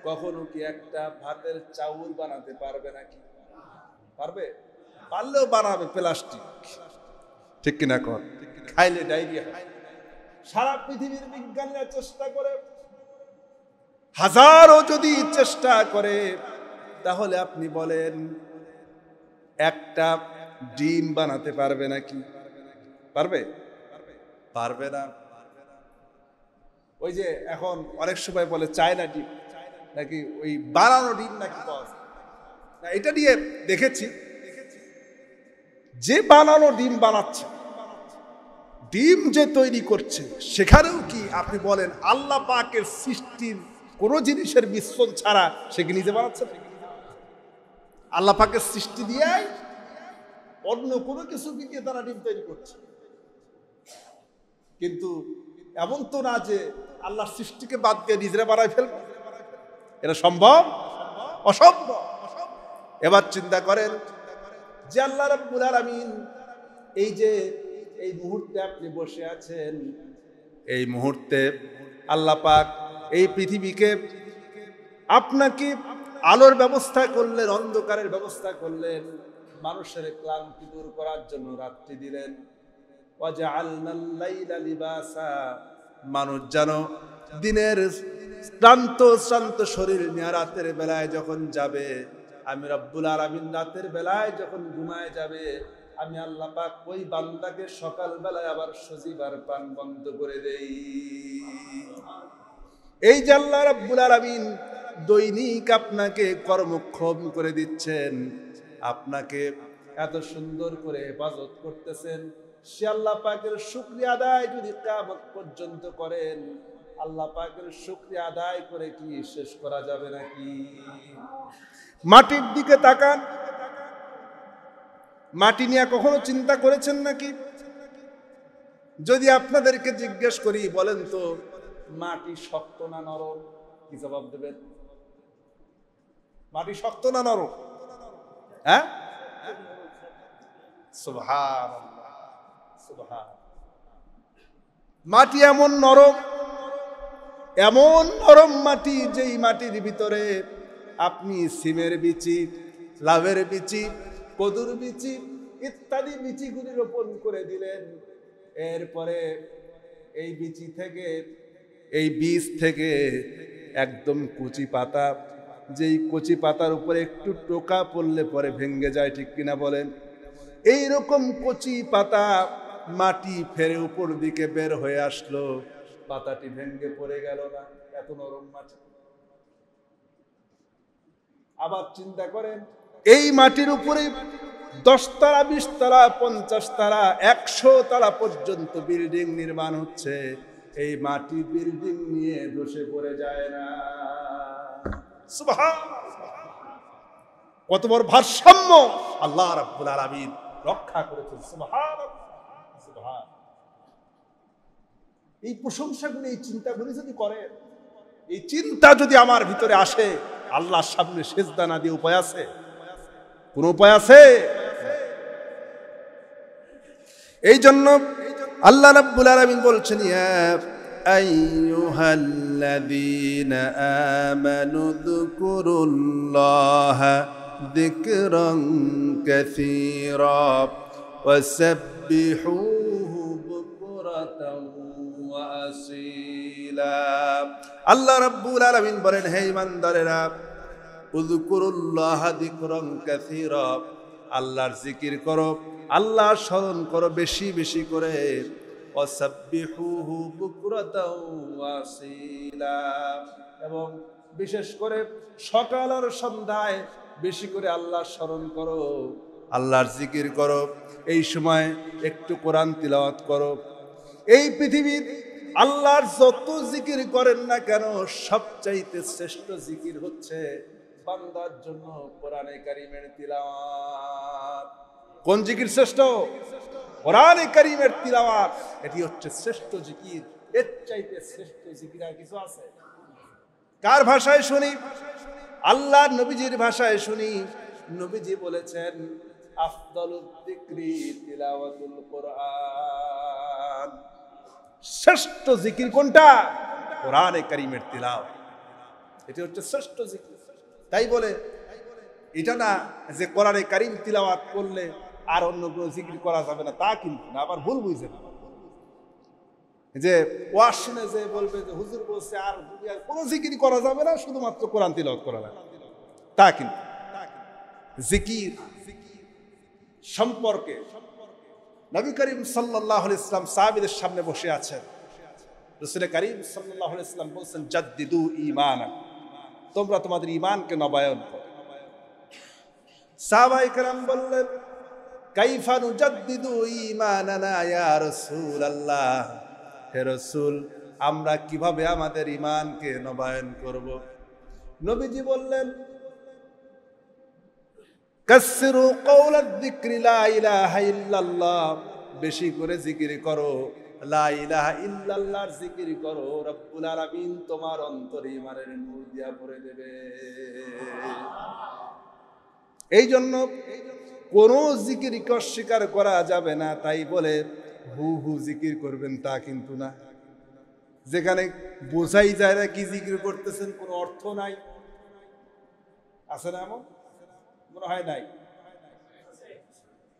কখনো কি একটা ভাতের চাউল বানাতে পারবে নাকি? পারবে? পারলেও বানাবে প্লাস্টিক, ঠিক কিনা কর, খাইলে ডায়রিয়া। সারা পৃথিবীর বিজ্ঞানীরা চেষ্টা করে, হাজারো যদি চেষ্টা করে, তাহলে আপনি বলেন একটা ডিম বানাতে পারবে নাকি? পারবে? পারবে না। ওই যে এখন অনেক সময় বলে চায়না ডিম নাকি, ওই বানানো ডিম নাকি পাওয়া যায় না, এটা নিয়ে দেখেছি যে বানানো ডিম বানাচ্ছে, ডিম যে তৈরি করছে, সেখানেও কি আপনি বলেন আল্লাহ পাকের সৃষ্টির কোন জিনিসের মিশ্রণ ছাড়া সে কি নিজে বানাচ্ছে? আল্লাহ পাকের সৃষ্টি দিয়ে অন্য কোনো কিছু দিয়ে তারা ডিম তৈরি করছে। কিন্তু এমন তো না যে আল্লাহর সৃষ্টিকে বাদ দিয়ে নিজেরা বানায় ফেলবে, এটা সম্ভব? অসম্ভব। এবার চিন্তা করেন যে আল্লাহ রাব্বুল আলামিন এই যে এই মুহূর্তে আপনি বসে আছেন, এই মুহূর্তে আল্লাহ পাক এই পৃথিবীকে আপনাকে আলোর ব্যবস্থা করলেন, অন্ধকারের ব্যবস্থা করলেন, মানুষের ক্লান্তি দূর করার জন্য রাত্রি দিলেন। ওয়াজআলনাল লাইলা লিবাসা, মানুষ যেন দিনের শ্রান্ত শরীর নিয়ে রাতের বেলায় যখন যাবে, আমি রব্বুল আলামিন রাতের বেলায় যখন ঘুমায় যাবে, আমি আল্লাহ পাক ওই বান্দাকে সকাল বেলায় আবার সজীবার প্রাণ বন্ধ করে দেই। এই যে আল্লাহ রব্বুল আলামিন দৈনিক আপনাকে কর্মক্ষম করে দিচ্ছেন, আপনাকে এত সুন্দর করে হেফাজত করতেছেন, সে আল্লাহ পাকের শুকরিয়া আদায় যদি কিয়ামত পর্যন্ত করেন, আল্লাহ পাকের শুকরিয়া আদায় করে কি শেষ করা যাবে নাকি? মাটির দিকে তাকান, মাটি নিয়ে কখনো চিন্তা করেছেন নাকি? যদি আপনাদেরকে জিজ্ঞেস করি, বলেন তো মাটি শক্ত না নরম, কি জবাব দেবেন? মাটি শক্ত না নরম? হ্যাঁ, সুবহানাল্লাহ, সুবহান। মাটি এমন নরম, এমন নরম মাটি, যেই মাটির ভিতরে আপনি সিমের বিচি, লাভের বিচি, কদুর বিচি ইত্যাদি বিচিগুলি রোপণ করে দিলেন, এরপরে এই বিচি থেকে, এই বীজ থেকে একদম কচি পাতা, যেই কচি পাতার উপরে একটু টোকা পড়লে পরে ভেঙে যায়, ঠিক কিনা বলেন? এই রকম কচি পাতা মাটি ফেরে উপর দিকে বের হয়ে আসলো, পাতাটি ভেঙে পড়ে গেল না, এত নরম মাটি। আবার চিন্তা করেন, এই মাটির উপরে 10 তলা, 20 তলা, 50 তলা, 100 তলা পর্যন্ত বিল্ডিং নির্মাণ হচ্ছে, এই মাটি বিল্ডিং নিয়ে ধসে পড়ে যায় না। সুবহানাল্লাহ, কত বড় ভারসাম্য আল্লাহ রাব্বুল আলামিন রক্ষা করেছেন। সুবহানাল্লাহ, সুবহান। এই প্রশংসাগুলো, এই চিন্তাগুলি যদি করেন, এই চিন্তা যদি আমার ভিতরে আসে, আল্লাহর সামনে সেজদা না দিয়ে উপায় আছে? কোন উপায় আছে? এই জন্য আল্লাহ রাব্বুল আলামিন বলছেন, ইয়া আইয়ুহাল্লাযীনা আমানু যকুরুল্লাহা যিকরান কাসীরা ওয়াসাব্বিহুহু বুকরাতাও ওয়া আসীলা। আল্লাহ রাব্বুল আলামিন বলেন, হে ঈমানদারেরা, উযকুরুল্লাহা যিকরান কাসীরা, আল্লাহর জিকির করো, আল্লাহর স্মরণ করো বেশি বেশি করে। ওয়াসাব্বিহুহু বুকরাতাও ওয়াসিলা, এবং বিশেষ করে সকাল আর সন্ধ্যায় বেশি করে আল্লাহ স্মরণ করো, আল্লাহর জিকির করো। এই সময় একটু কোরআন তিলাওয়াত করো। এই পৃথিবীর আল্লাহর যত জিকির করেন না কেন, সবচাইতে শ্রেষ্ঠ জিকির হচ্ছে বান্দার জন্য কোরআনে কারীমের তিলাওয়াত। কোন জিকির শ্রেষ্ঠ? কোরআনে কারীমের তিলাওয়াত। এটি হচ্ছে শ্রেষ্ঠ জিকির। এর চাইতে শ্রেষ্ঠ জিকির আর কিছু আছে? কার ভাষায় শুনি? আল্লাহর নবীজির ভাষায় শুনি। নবীজি বলেছেন, আফদালুদ যিকরি তিলাওয়াতুল কোরআন। শ্রেষ্ঠ জিকির কোনটা? কোরআনে কারীমের তিলাওয়াত। এটি হচ্ছে শ্রেষ্ঠ জিকির। তাই বলে এটা না যে কোরআনে কারীম তিলাওয়াত করলে আর অন্য কোনো জিকির করা যাবে না, তা কিন্তু না। আবার ভুল বুঝেন যে ওয়াজ শুনে যে বলবে যে হুজুর বলছে আর দুনিয়ার কোনো জিকির করা যাবে না, শুধুমাত্র কোরআন তিলাওয়াত করা যাবে, তা কিন্তু জিকির সম্পর্কে নবী করিম সাল্লাল্লাহু আলাইহি ওয়াসাল্লাম সাহাবীদের সামনে বসে আছেন। রাসূল করিম সাল্লাল্লাহু আলাইহি ওয়াসাল্লাম বলেন, জাদ্দিদু ঈমানা, তোমরা তোমাদের ঈমানকে নবায়ন করো। সাহাবায়ে কেরাম বললেন, কাইফা নুজাদ্দিদু ঈমানানা ইয়া রাসূলুল্লাহ, হে রাসূল, আমরা কিভাবে আমাদের ঈমানকে নবায়ন করব? নবীজি বললেন, কাসসিরু কওলাদ যিকরি লা ইলাহা ইল্লাল্লাহ, বেশি করে জিকির করো, লা ইলাহা ইল্লাল্লাহর জিকির করো, রব্বুল আলামিন তোমার অন্তরে ঈমানের নূর দিয়া ভরে দেবে। এই জন্য কোনো জিকিরকে অস্বীকার করা যাবে না। তাই বলে হু হু জিকির করবেন তা কিন্তু না। যেখানে বোঝাই যায় না কি জিকির করতেছেন, কোনো অর্থ নাই। আছে না এমন? মনে হয় নাই।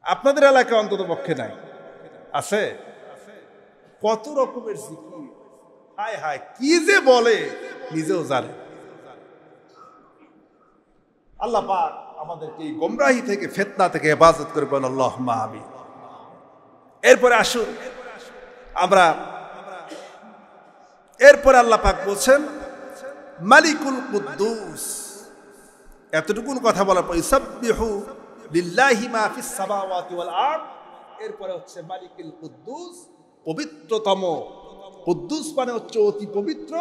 আপনাদের এলাকায় অন্তত পক্ষে নাই। আছে? কত রকমের জিকির, হায় হায় কি যে বলে নিজেও জানে। আল্লাহ পাক আমাদেরকে এই গোমরাহি থেকে, ফিতনা থেকে হেফাজত করবেন, আল্লাহুম্মা আমিন। এরপরে আসুন আমরা, এরপরে আল্লাহ পাক বলছেন মালিকুল কুদ্দুস। এতটুকুন কথা বলার পর ইসাব্বিহু লিল্লাহি মা ফিস সামাওয়াতি ওয়াল আরদ, এরপরে হচ্ছে মালিকুল কুদ্দুস, পবিত্রতম। কুদ্দুস মানে হচ্ছে অতি পবিত্র,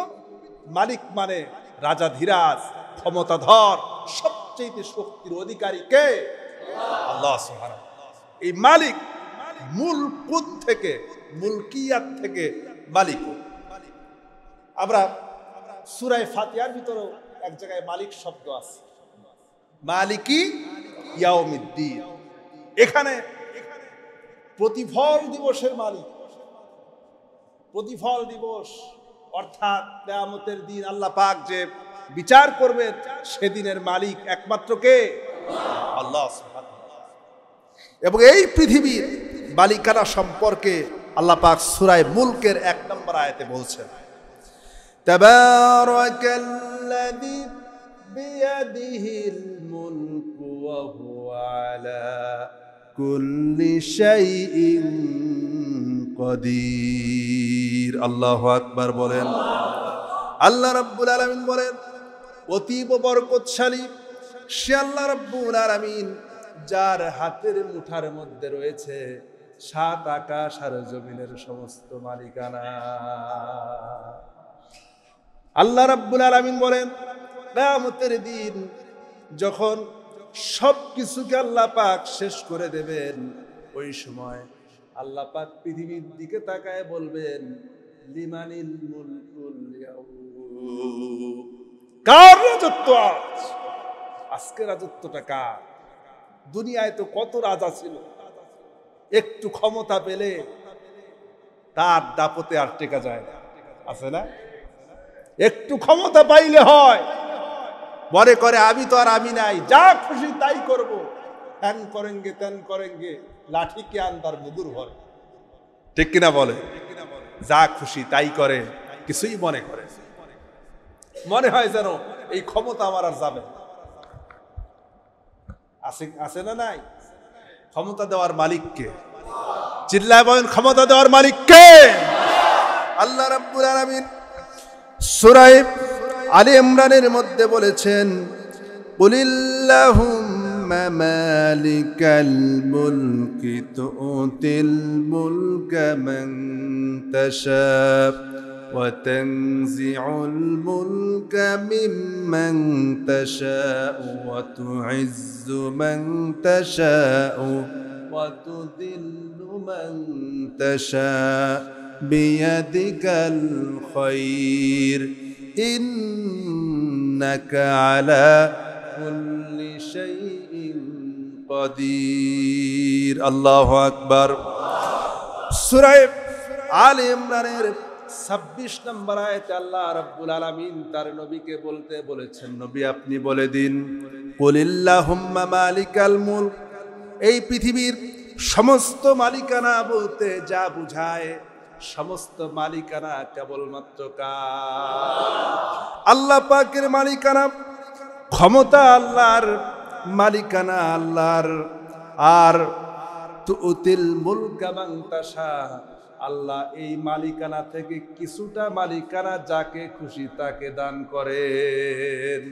মালিক মানে রাজাধীরাজ, ক্ষমতাধর, সবচেয়ে শক্তির অধিকারী কে? আল্লাহ সুবহানাহু। এই মালিক মুলকুত থেকে, মুলকিয়াত থেকে মালিক। আমরা সূরা ফাতিহার ভিতরেও এক জায়গায় মালিক শব্দ আছে, মালিকি ইয়াউমিদ্দিন। এখানে প্রতিফল দিবসের মালিক, প্রতিফল দিবস অর্থাৎ কিয়ামতের দিন আল্লাহ পাক যে বিচার করবেন, সেদিনের মালিক একমাত্র কে? আল্লাহ সুবহানাহু। এবং এই পৃথিবীর মালিকানা সম্পর্কে আল্লাহ পাক সূরা মুলকের 1 নম্বর আয়াতে বলছেন, তাবারাকাল্লাযী বিয়াদিহিল মুলকু ওয়া হুয়া আলা কুল্লি শাইইন কাদির। আল্লাহু আকবার বলেন। আল্লাহ রাব্বুল আলামিন বলেন, অতীব বরকতশালী সে আল্লাহ রাব্বুল আলামিন, যার হাতের মুঠার মধ্যে রয়েছে 7 আকাশ আর জমিনের সমস্ত মালিকানা। আল্লাহ রাব্বুল আলামিন বলেন, কিয়ামতের দিন যখন সব কিছুকে আল্লাহ পাক শেষ করে দেবেন, ওই সময় আল্লাহ পাক পৃথিবীর দিকে তাকায় বলবেন, লিমানিল মুলকুল ইয়াউম, কার রাজত্ব আজ? আজকে রাজত্বটা কার? দুনিয়ায় তো কত রাজা ছিল, একটু ক্ষমতা পেলে তার দাপটে আর টেকা যায় না, আছে না? একটু ক্ষমতা পাইলে হয়, মনে করে আমি তো আর আমি নাই, যা খুশি তাই করব, হ্যান করেঙ্গে ত্যান করেঙ্গে, লাঠি কে আন্দার মুদুর ভরে। ঠিক কিনা বলে? যা খুশি তাই করে, কিছুই মনে করে, মনে হয় যেন এই ক্ষমতা আমার আর যাবে। আছে না নাই? ক্ষমতা দেওয়ার মালিককে চিল্লায় বলেন, ক্ষমতা দেওয়ার মালিক কে? আল্লাহ রাব্বুল আলামিন সূরা আলে ইমরানের মধ্যে বলেছেন, কুলিল্লাহুম্মা মালিকাল মুলকি তুতিল মুলকা মান তাশা ওয়া তানজিউল মুলকা মিম্মান তাশা ওয়া তুইজ্জু মান তাশা ওয়া তুযিল্লু মান তাশা বিয়াদিকাল খায়র ইন্নাকা আলা কুল্লি শাইইন কাদির। আল্লাহু আকবার। সূরা আলে ইমরানের 26 নম্বর আয়াতে আল্লাহ রাব্বুল আলামিন তার নবীকে বলতে বলেছেন, নবী আপনি বলে দিন, কুলিল্লাহুম্মা মালিকাল মুলক, এই পৃথিবীর সমস্ত মালিকানা বলতে যা বুঝায়, সমস্ত মালিকানা কেবলমাত্র কার? আল্লাহ পাকের মালিকানা, ক্ষমতা আল্লাহর, মালিকানা আল্লাহর। আর তুতিল মুলকা মান তাশা, আল্লাহ এই মালিকানা থেকে কিছুটা মালিকানা যাকে খুশি তাকে দান করেন।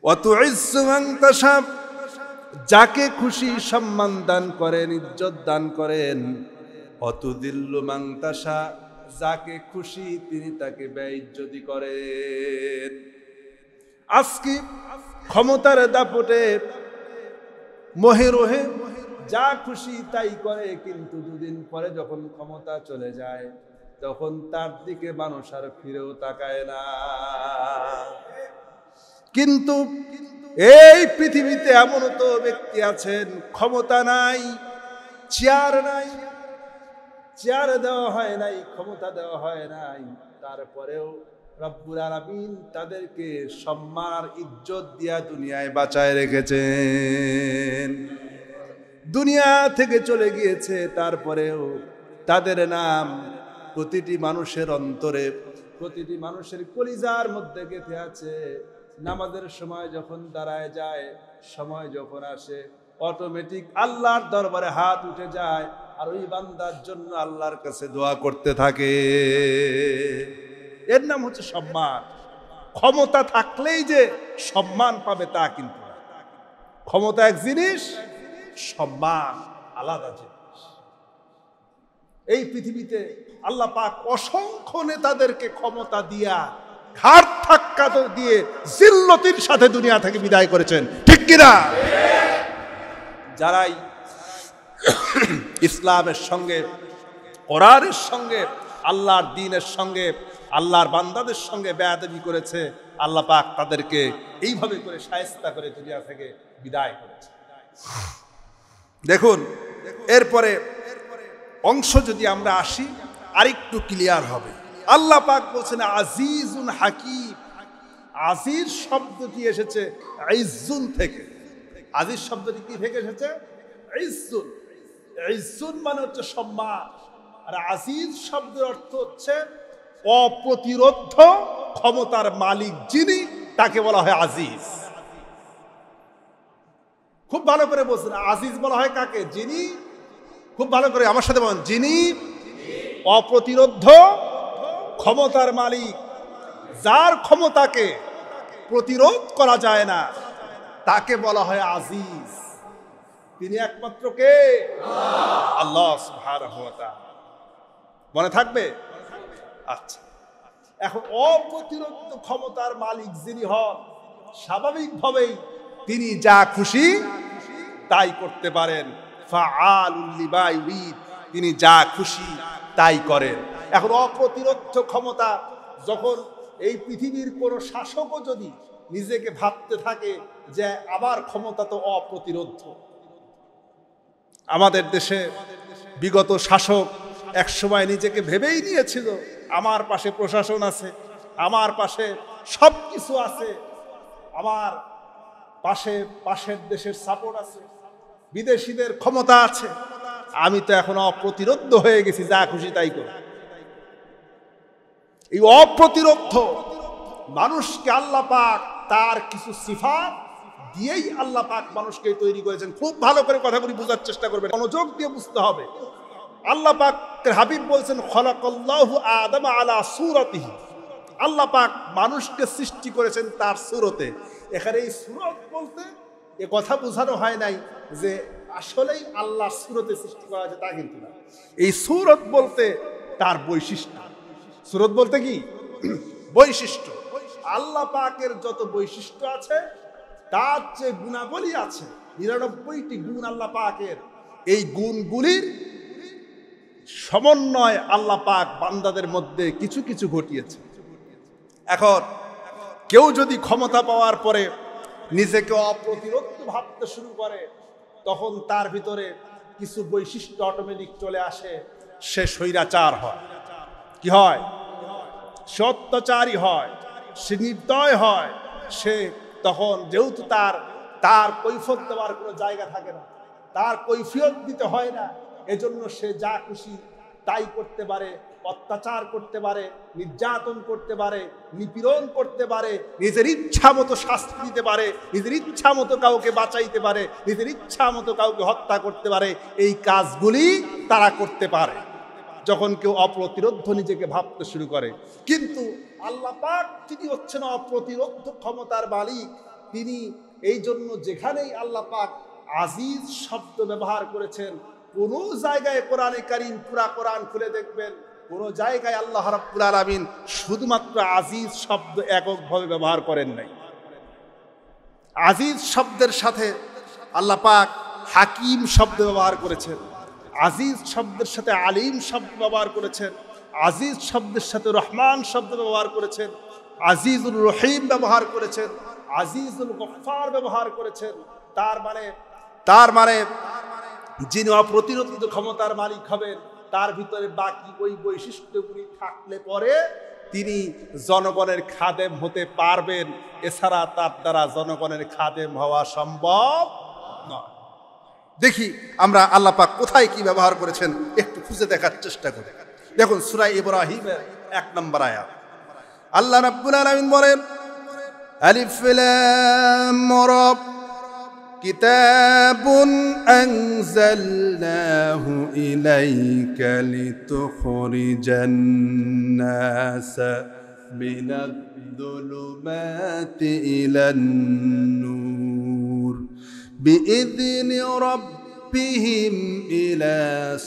ওয়া তুইজ্জু মান তাশা, যাকে খুশি সম্মান দান করেন, ইজ্জত দান করেন। অতুদিল্লু মান তাশা, যাকে খুশি তিনি তাকে বেইজ্জতি করেন। আজকে ক্ষমতার দাপটে মোহে রোহে যা খুশি তাই করে, কিন্তু দুদিন পরে যখন ক্ষমতা চলে যায় তখন তার দিকে মানুষ আর ফিরেও তাকায় না। কিন্তু এই পৃথিবীতে এমন তো ব্যক্তি আছেন, ক্ষমতা নাই, চেয়ার নাই, চেয়ার দেওয়া হয় নাই, ক্ষমতা দেওয়া হয় নাই, তারপরেও রব্বুল আলামিন তাদেরকে সম্মান আর ইজ্জত দিয়া দুনিয়ায় বাঁচায় রেখেছেন। দুনিয়া থেকে চলে গিয়েছে, তারপরেও তাদের নাম প্রতিটি মানুষের অন্তরে, প্রতিটি মানুষের কলিজার মধ্যে গেঁথে আছে। নামাজের সময় যখন দাঁড়ায় যায়, সময় যখন আসে, অটোমেটিক আল্লাহর দরবারে হাত উঠে যায়, আর ওই বান্দার জন্য আল্লাহর কাছে দোয়া করতে থাকে। এর নাম হচ্ছে সম্মান। ক্ষমতা থাকলেই যে সম্মান পাবে তা কিন্তু না। ক্ষমতা এক জিনিস, সম্মান আলাদা জিনিস। এই পৃথিবীতে আল্লাহ পাক অসংখ্য নেতাদেরকে ক্ষমতা দিয়া, ঘাড় ধাক্কা দিয়ে জিল্লতির সাথে দুনিয়া থেকে বিদায় করেছেন, ঠিক কিনা? যারাই ইসলামের সঙ্গে, কোরআনের সঙ্গে, আল্লাহর দ্বীনের সঙ্গে, আল্লাহর বান্দাদের সঙ্গে বেয়াদবি করেছে, আল্লাহ পাক তাদেরকে এইভাবে করে শায়েস্তা করে দুনিয়া থেকে বিদায় করেছে। দেখুন, এরপরে অংশ যদি আমরা আসি আরেকটু ক্লিয়ার হবে। আল্লাহ পাক বলছেন আজিজুন হাকিম। আজিজ শব্দটি এসেছে ইজ্জুন থেকে। আজিজ শব্দটি কি থেকে এসেছে? ইজ্জুন। ইজ্জুন মানে হচ্ছে সম্মান, আর আজিজ শব্দের অর্থ হচ্ছে অপ্রতিরোধ্য ক্ষমতার মালিক যিনি, তাকে বলা হয় আজিজ। খুব ভালো করে বলছেন, আজিজ বলা হয় কাকে? যিনি, খুব ভালো করে আমার সাথে বলেন, যিনি অপ্রতিরোধ্য ক্ষমতার মালিক, যার ক্ষমতাকে প্রতিরোধ করা যায় না, তাকে বলা হয় আজিজ। তিনি একমাত্র কে? আল্লাহ সুবহানাহু ওয়া তাআলা। মনে থাকবে? আচ্ছা, এখন অপ্রতিরোধ ক্ষমতার মালিক যিনি হন, স্বাভাবিকভাবেই তিনি যা খুশি তাই করতে পারেন। ফাআলুল লিমা ইউরিদ, তিনি যা খুশি তাই করেন। এখন অপ্রতিরোধ ক্ষমতা, যখন এই পৃথিবীর কোনো শাসকও যদি নিজেকে ভাবতে থাকে যে আবার ক্ষমতা তো অপ্রতিরোধ। আমাদের দেশে বিগত শাসক একসময় নিজেকে ভেবেই নিয়েছিল আমার পাশে প্রশাসন আছে, আমার পাশে সব কিছু আছে, আমার পাশে পাশের দেশের সাপোর্ট আছে, বিদেশিদের ক্ষমতা আছে, আমি তো এখন অপ্রতিরোধ হয়ে গেছি, যা খুশি তাই করি। এই অপ্রতিরোধ মানুষকে আল্লাহ পাক তার কিছু সিফাত দিয়েই আল্লাহ পাক মানুষকে তৈরি করেছেন। খুব ভালো করে কথাগুলি বোঝার চেষ্টা করবেন, মনোযোগ দিয়ে বুঝতে হবে। আল্লাহ পাক হাবিব বলছেন খলাকাল্লাহু আদম আলা সূরাতিহি, আল্লাহ পাক মানুষকে সৃষ্টি করেছেন তার সূরতে। এখানে এই সূরত বলতে এ কথা বোঝানো হয় নাই যে আসলেই আল্লাহর সূরতে সৃষ্টি করা হয়েছে, তা কিন্তু না। এই সূরত বলতে তার বৈশিষ্ট্য। সূরত বলতে কি? বৈশিষ্ট্য। আল্লাহ পাকের যত বৈশিষ্ট্য আছে, তার যে গুণাবলী আছে, ৯৯টি গুণ আল্লাহ পাকের, এই গুণগুলির সমন্বয় আল্লাহ পাক বান্দাদের মধ্যে কিছু কিছু ঘটিয়েছে। এখন কেউ যদি ক্ষমতা পাওয়ার পরে নিজেকে অপ্রতিরোধ ভাবতে শুরু করে, তখন তার ভিতরে কিছু বৈশিষ্ট্য অটোমেটিক চলে আসে। সে স্বৈরাচার হয়। কি হয়? সে অত্যাচারী হয়, সে নির্দয় হয়। সে তখন যেহেতু তার কৈফিয়ত দেওয়ার কোনো জায়গা থাকে না, তার কৈফিয়ত দিতে হয় না, এজন্য সে যা খুশি তাই করতে পারে, অত্যাচার করতে পারে, নির্যাতন করতে পারে, নিপীড়ন করতে পারে, নিজের ইচ্ছা মতো শাস্তি দিতে পারে, নিজের ইচ্ছা মতো কাউকে বাঁচাইতে পারে, নিজের ইচ্ছা মতো কাউকে হত্যা করতে পারে। এই কাজগুলি তারা করতে পারে যখন কেউ অপ্রতিরোধ নিজেকে ভাবতে শুরু করে। কিন্তু আল্লাহ পাক তিনি হচ্ছেন অপ্রতিরোধ ক্ষমতার মালিক। তিনি এই জন্য যেখানেই আল্লাহ পাক আজিজ শব্দ ব্যবহার করেছেন, কোন জায়গায় কোরআনে কারীম, পুরা কোরআন খুলে দেখবেন, কোন জায়গায় আল্লাহ রাব্বুল আলামিন শুধুমাত্র আজিজ শব্দ এককভাবে ব্যবহার করেন নাই। আজিজ শব্দের সাথে আল্লাহ পাক হাকিম শব্দ ব্যবহার করেছেন, আজিজ শব্দের সাথে আলিম শব্দ ব্যবহার করেছেন, আজিজ শব্দের সাথে রহমান শব্দ ব্যবহার করেছেন, আজিজুল রহিম ব্যবহার করেছেন, আজিজুল গফফার ব্যবহার করেছেন। তার মানে যিনি অপ্রতিরোধ ক্ষমতার মালিক হবেন, তার ভিতরে বাকি ওই বৈশিষ্ট্যগুলি থাকলে পরে তিনি জনগণের খাদেম হতে পারবেন। এছাড়া তার দ্বারা জনগণের খাদেম হওয়া সম্ভব নয়। দেখি আমরা আল্লাহ পাক কোথায় কি ব্যবহার করেছেন একটু খুঁজে দেখার চেষ্টা করি। দেখুন সূরা ইব্রাহিমের ১ নম্বর আয়াত, আল্লাহ রাব্বুল আলামিন বলেন আলিফ লাম রা কিতাবুন আনজালনাহু ইলাইকা লিতুখরিজান নাসা মিনাদ যুলুমাতি ইলান নূর বিইذনি রাব্বিহিম ইলা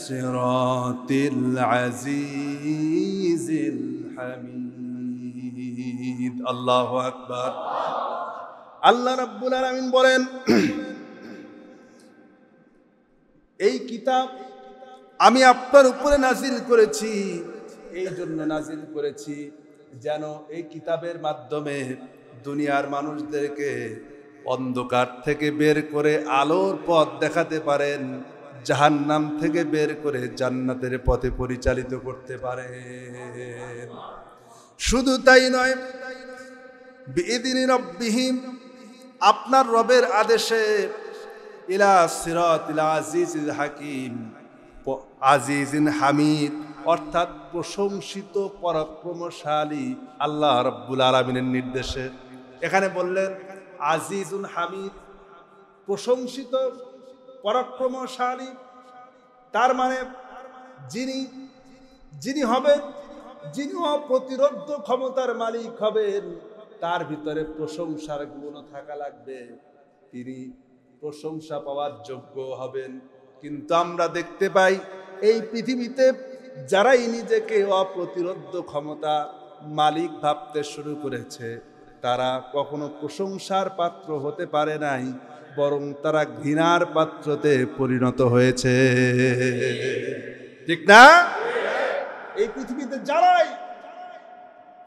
সিরাতিল আজিজিল হামিদ। আল্লাহু আকবার। আল্লাহ রাব্বুল আলামিন বলেন এই কিতাব আমি আপনার উপরে নাজিল করেছি, এই জন্য নাজিল করেছি যেন এই কিতাবের মাধ্যমে দুনিয়ার মানুষদেরকে অন্ধকার থেকে বের করে আলোর পথ দেখাতে পারেন, জাহান্নাম থেকে বের করে জান্নাতের পথে পরিচালিত করতে পারেন। শুধু তাই নয়, বিইذনি রাব্বিহিম আপনার রবের আদেশে ইলা সিরাতিল আজিজিল হাকিম, আজিজিন হামিদ অর্থাৎ প্রশংসিত পরাক্রমশালী আল্লাহ রাব্বুল আলামিনের নির্দেশে। এখানে বললেন আজিজুন হামিদ, প্রশংসিত পরাক্রমশালী, তার মানে যিনি হবেন, যিনি অপ্রতিরোধ ক্ষমতার মালিক হবেন, তার ভিতরে প্রশংসার গুণ থাকা লাগবে, তিনি প্রশংসা পাওয়ার যোগ্য হবেন। কিন্তু আমরা দেখতে পাই এই পৃথিবীতে যারাই নিজেকে অপ্রতিরোধ ক্ষমতা মালিক ভাবতে শুরু করেছে, তারা কখনো প্রশংসার পাত্র হতে পারে নাই, বরং তারা ঘৃণার পাত্রতে পরিণত হয়েছে। ঠিক না? এই পৃথিবীতে যারাই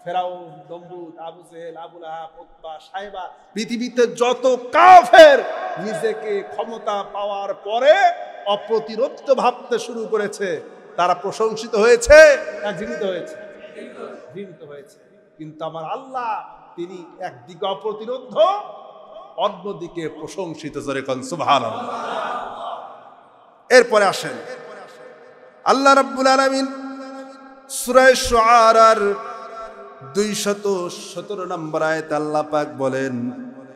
ফেরাউন, নমরুদ, আবু জেহেল, আবু লাহাব, উতবা, সাইবা, পৃথিবীতে যত কাফের নিজেকে ক্ষমতা পাওয়ার পরে অপ্রতিরোধ ভাবতে শুরু করেছে, তারা প্রশংসিত হয়েছে না ঘৃণিত হয়েছে? ঘৃণিত হয়েছে। কিন্তু আমার আল্লাহ তিনি একদিকে অপ্রতিরোধ, অন্যদিকে প্রশংসিত। জোরে কোন সুবহানাল্লাহ। এরপরে আসেন আল্লাহ রাব্বুল আলামিন সূরা শুআরার ২১৭ নম্বর আয়াতে আল্লাহ পাক বলেন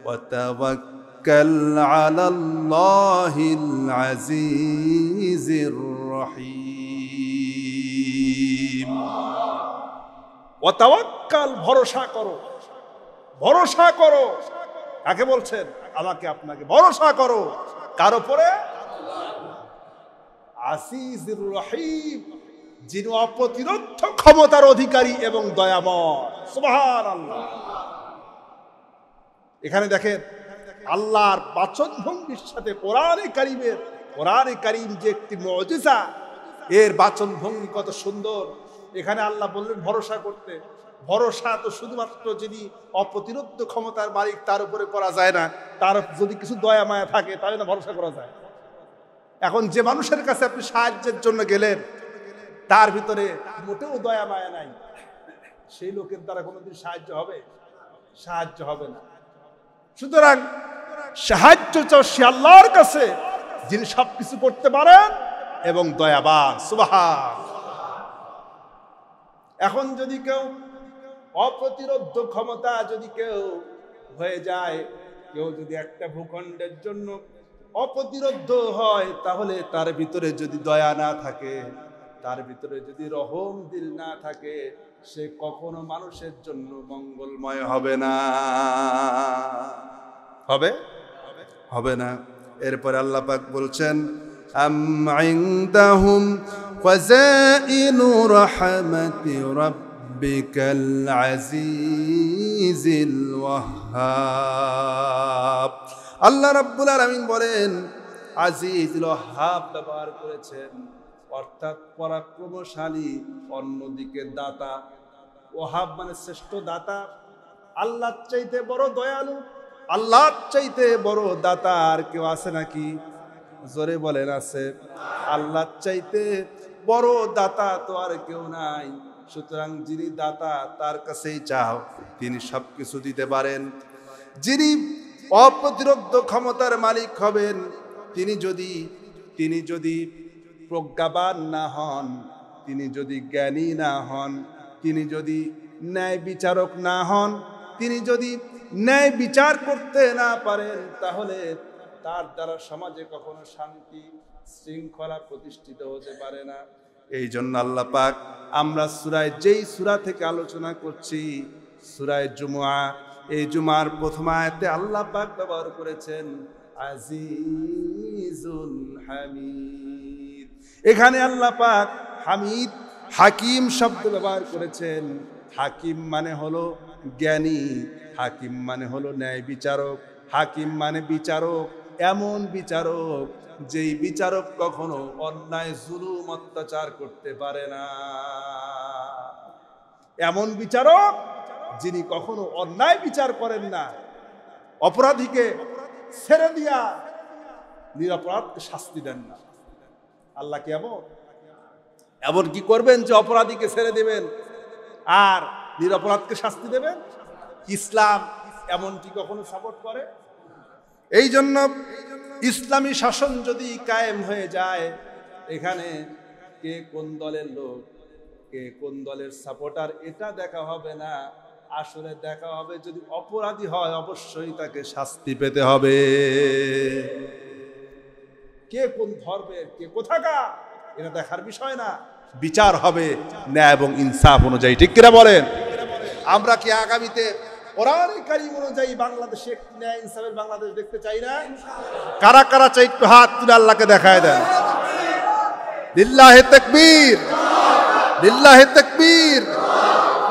ওয়াতাওয়াক্কাল وتوكل على الله العزيز الرحيم ওয়াতাওয়াক্কাল, ভরসা করো, ভরসা করো। কাকে বলছেন? আমাকে আপনাকে। ভরসা করো কার উপরে? আজিজুর রহিম, যিনি অপ্রতিরোধ্য ক্ষমতার অধিকারী এবং দয়াময়। সুবহানাল্লাহ। এখানে দেখেন আল্লাহর বাচনভঙ্গির সাথে কোরআনে কারীম যে একটি মুজিজা, এর বাচনভঙ্গি কত সুন্দর। এখানে আল্লাহ বললেন ভরসা করতে। ভরসা তো শুধুমাত্র যিনি অপ্রতিরোধ্য ক্ষমতার মালিক তার উপরে করা যায় না, তার যদি কিছু দয়া মায়া থাকে তাহলে না ভরসা করা যায়। এখন যে মানুষের কাছে আপনি সাহায্যের জন্য গেলেন, তার ভিতরে মোটেও দয়া মায়া নাই, সেই লোকের দ্বারা কোনোদিন সাহায্য হবে? সাহায্য হবে না। সুতরাং সাহায্য চাও সে আল্লাহর কাছে, যিনি সবকিছু করতে পারেন এবং দয়াবান। সুবহান। এখন যদি কেউ অপ্রতিরোধ্য ক্ষমতা যদি কেউ হয়ে যায়, কেউ যদি একটা ভূখণ্ডের জন্য অপ্রতিরোধ্য হয়, তাহলে তার ভিতরে যদি দয়া না থাকে, তার ভিতরে যদি রহম দিল না থাকে, সে কখনো মানুষের জন্য মঙ্গলময় হবে না। হবে? হবে না। এরপরে আল্লাহ পাক বলছেন আম ইনদাহুম খাযাইনু রাহমাতি রাব্বিকাল আজিজিল ওয়াহ্হাব। আল্লাহ রাব্বুল আলামিন বলেন আজিজুল ওয়াহ্হাব ব্যবহার করেছেন, অর্থাৎ পরাক্রমশালী, অন্যদিকে দাতা। ওয়াহাব মানে শ্রেষ্ঠ দাতা। আল্লাহর চাইতে বড় দয়ালু, আল্লাহর চাইতে বড় দাতা আর কেউ আছে নাকি? জোরে বলেন আছে। আল্লাহর চাইতে বড় দাতা তো আর কেউ নাই। সুতরাং যিনি দাতা তার কাছেই চাও, তিনি সবকিছু দিতে পারেন। যিনি অপ্রতিরোধ্য ক্ষমতার মালিক হবেন, তিনি যদি প্রজ্ঞাবান না হন, তিনি যদি জ্ঞানী না হন, তিনি যদি ন্যায় বিচারক না হন, তিনি যদি ন্যায় বিচার করতে না পারেন, তাহলে তার দ্বারা সমাজে কখনো শান্তি শৃঙ্খলা প্রতিষ্ঠিত হতে পারে না। এই জন্য আল্লাহ পাক আমরা যেই সূরা থেকে আলোচনা করছি, সূরা জুমআ, এই জুমার প্রথম আয়াতে আল্লাহ পাক ব্যবহার করেছেন আজিজুল হামিদ। এখানে আল্লাহ পাক হামিদ, হাকিম শব্দ ব্যবহার করেছেন। হাকিম মানে হলো জ্ঞানী, হাকিম মানে হলো ন্যায় বিচারক, হাকিম মানে বিচারক, এমন বিচারক যেই বিচারক কখনো অন্যায় জুলুম অত্যাচার করতে পারে না। এমন বিচারক যিনি কখনো অন্যায় বিচার করেন না, অপরাধীকে ছেড়ে দিয়া নিরপরাধকে শাস্তি দেন না। আল্লাহ কি এমন কি করবেন যে অপরাধীকে ছেড়ে দেবেন আর নিরপরাধকে শাস্তি দেবেন? ইসলাম এমন কি কখনো সাপোর্ট করে? এই জন্য ইসলামী শাসন যদি কায়েম হয়ে যায়, এখানে কে কোন দলের লোক, কে কোন দলের সাপোর্টার, এটা দেখা হবে না। আসলে দেখা হবে যদি অপরাধী হয় অবশ্যই তাকে শাস্তি পেতে হবে। কে কোন ধর্মের, কে কোথাকার, এটা দেখার বিষয় না। বিচার হবে ন্যায় এবং ইনসাফ অনুযায়ী। ঠিক কিনা বলেন? আমরা কি আগামীতে কোরআনে কারীম অনুযায়ী বাংলাদেশে ন্যায় ইনসাফের বাংলাদেশ দেখতে চাই না? কারা কারা চাই একটু হাত তুলে আল্লাহকে দেখায় দেন। লিল্লাহি তাকবীর, লিল্লাহি তাকবীর।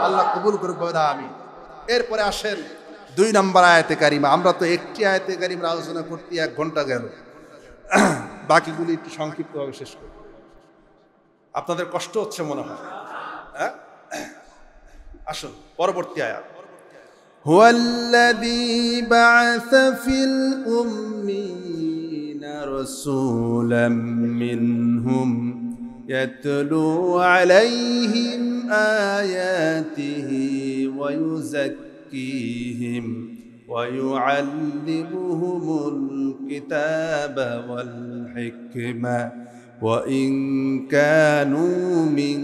আল্লাহ কবুল করুক, আমিন। এরপরে আসেন 2 নম্বর আয়াতে কারিমা। আমরা তো একটি আয়াতে কারিমা আলোচনা করতে 1 ঘন্টা গেল, বাকিগুলি একটু সংক্ষিপ্তভাবে শেষ করি। আপনাদের কষ্ট হচ্ছে মনে হয়, হ্যাঁ? আসুন পরবর্তী আয়াত। হুয়াল্লাযী বা'আসা ফিল উম্মিয়িনা রাসূলাম মিনহুম ইয়াতলু আলাইহিম আয়াতিহি ওয়া ইউযাক্কিহিম ওয়া ইউআল্লিমুহুমুল কিতাবা ওয়াল হিকমা وَإِن كَانُوا مِن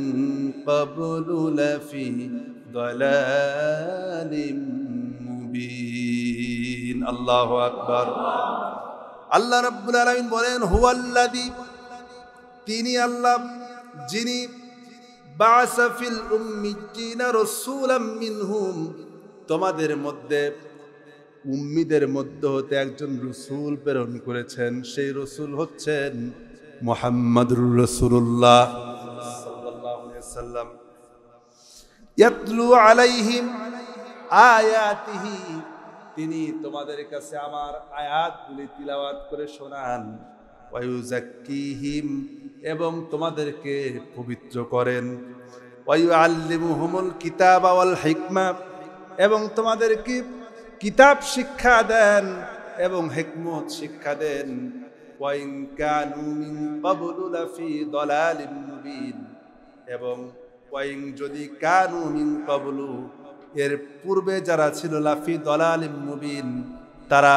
قَبْلُ لَفِي ضَلَالٍ মুবিন। আল্লাহু আকবার। আল্লাহ রাব্বুল আলামিন বলেন, হুয়াল্লাযী, তিনি আল্লাহ যিনি, বাআসা ফিল উম্মিয়্যিনা রাসূলাম মিনহুম, তোমাদের মধ্যে উম্মিদের মধ্যে হতে একজন রসুল প্রেরণ করেছেন। সেই রসুল হচ্ছেন মুহাম্মাদুর রাসূলুল্লাহ সাল্লাল্লাহু আলাইহি ওয়াসাল্লাম। ইয়াতলু আলাইহিম আয়াতিহি, তিনি তোমাদের কাছে আমার আয়াতগুলি তিলাওয়াত করে শোনান। ওয়া ইউযাক্কিহিম, এবং তোমাদেরকে পবিত্র করেন। ওয়া ইউআল্লিমুহুমুল কিতাবা ওয়াল হিকমা, এবং তোমাদেরকে কিতাব শিক্ষা দেন এবং হিকমত শিক্ষা দেন। ওয়া ইন কানু মিন ক্বাবলু লাফি দালালিম মুবিন, এবং ওয়া ইন, যদি কানু মিন ক্বাবলু, এর পূর্বে যারা ছিল, লাফি দালালিম মুবিন, তারা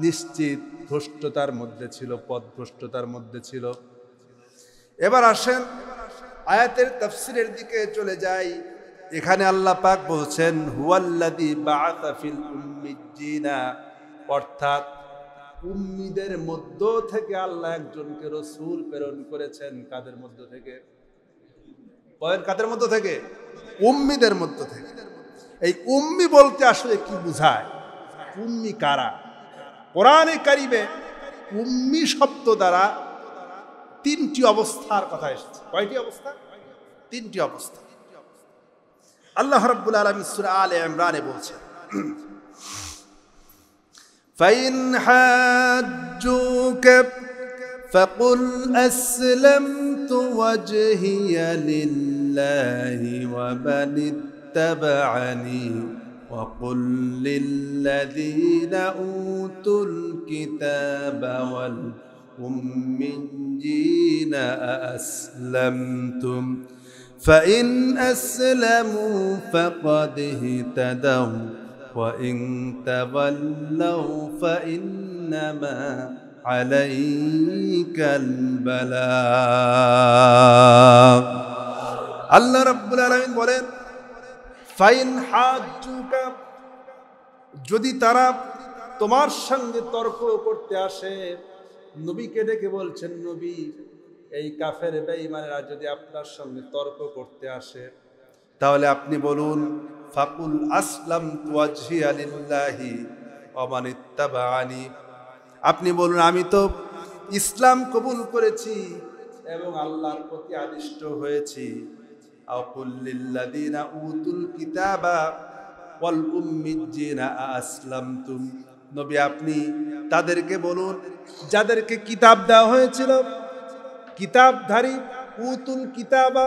নিশ্চিত ভ্রষ্টতার মধ্যে ছিল, পথভ্রষ্টতার মধ্যে ছিল। এবার আসেন আয়াতের তাফসীরের দিকে চলে যাই। এখানে আল্লাহ পাক বলছেন হুয়াল্লাযী বাআসা ফিল উম্মিয়্যিনা, অর্থাৎ উম্মিদের মধ্য থেকে আল্লাহ একজনকে রাসূল প্রেরণ করেছেন। কাদের মধ্য থেকে? বলেন, কাদের মধ্য থেকে? উম্মিদের মধ্য থেকে। এই উম্মি বলতে আসলে কি বোঝায়? উম্মি কারা? কোরআনে কারিমে উম্মি শব্দ দ্বারা তিনটি অবস্থার কথা এসেছে। কয়টি অবস্থা? তিনটি অবস্থা। আল্লাহ রাব্বুল আলামিন সূরা আলে ইমরানে বলছেন, ফাইন হাজ্জুকা ফাকুল আসলামতু ওয়াজহিয়া লিল্লাহি ওয়া মান ইত্তাবা'আনি ওয়া কুল লিল্লাযীনা উতুল কিতাবা ওয়াল উম্মিয়্যিনা আসলামতুম فإن أسلموا فقد اهتدوا وإن تولوا فإنما عليك البلاغ। আল্লাহ রাব্বুল আলামিন বলেন, ফাইন হাজ্জুকা, যদি তারা তোমার সঙ্গে তর্ক করতে আসে, নবীকে ডেকে বলছেন, নবী, এই কাফের বেঈমানেরা যদি আপনার সঙ্গে তর্ক করতে আসে, তাহলে আপনি বলুন, ফাকুল আসলামতু ওয়াজহিয়া লিল্লাহি ওয়া মান ইত্তাবা'আনি, আপনি বলুন, আমি তো ইসলাম কবুল করেছি এবং আল্লাহর প্রতি আদিষ্ট হয়েছি। আও কুল লিল্লাযীনা উতুল কিতাবা ওয়াল উম্মিয়্যিনা আসলামতুম, নবী আপনি তাদেরকে বলুন, যাদেরকে কিতাব দেওয়া হয়েছিল, কিতাবধারী, উতুল কিতাবা,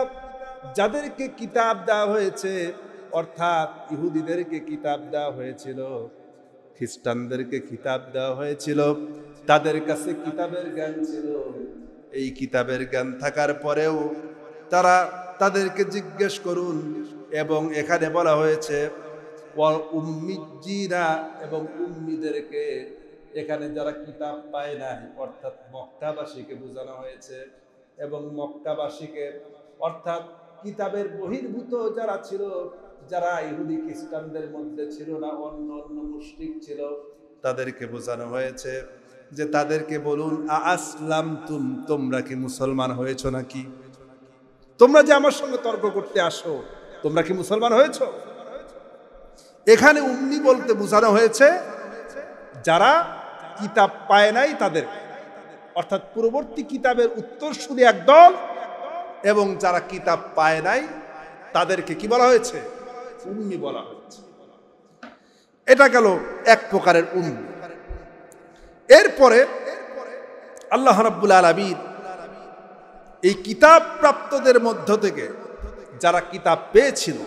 যাদেরকে কিতাব দেওয়া হয়েছে, অর্থাৎ ইহুদিদেরকে কিতাব দেওয়া হয়েছিল, খ্রিস্টানদেরকে কিতাব দেওয়া হয়েছিল, তাদের কাছে কিতাবের জ্ঞান ছিল। এই কিতাবের জ্ঞান থাকার পরেও তারা, তাদেরকে জিজ্ঞেস করুন। এবং এখানে বলা হয়েছে উম্মিয়্যিনা, এবং উম্মিদেরকে, এখানে যারা কিতাব পায় নাই, অর্থাৎ মক্কাবাসীকে বোঝানো হয়েছে। এবং মক্কাবাসীকে অর্থাৎ কিতাবের বহির্ভূত যারা ছিল, যারা ইহুদি খ্রিস্টানদের মধ্যে ছিল না, অন্য অন্য মুশরিক ছিল, তাদেরকে বোঝানো হয়েছে যে তাদেরকে বলুন, আসলামতুম, তোমরা কি মুসলমান হয়েছো নাকি? তোমরা যে আমার সঙ্গে তর্ক করতে আসো, তোমরা কি মুসলমান হয়েছো? এখানে উম্মি বলতে বোঝানো হয়েছে যারা কিতাব পায় নাই তাদের, অর্থাৎ পূর্ববর্তী কিতাবের উত্তরসূরি একদল, এবং যারা কিতাব পায় নাই তাদেরকে কি বলা হয়েছে? উম্মি বলা হয়েছে। এটা গেল এক প্রকারের উম্মি। এরপরে আল্লাহ রাব্বুল আলামিন এই কিতাব প্রাপ্তদের মধ্য থেকে যারা কিতাব পেয়েছিল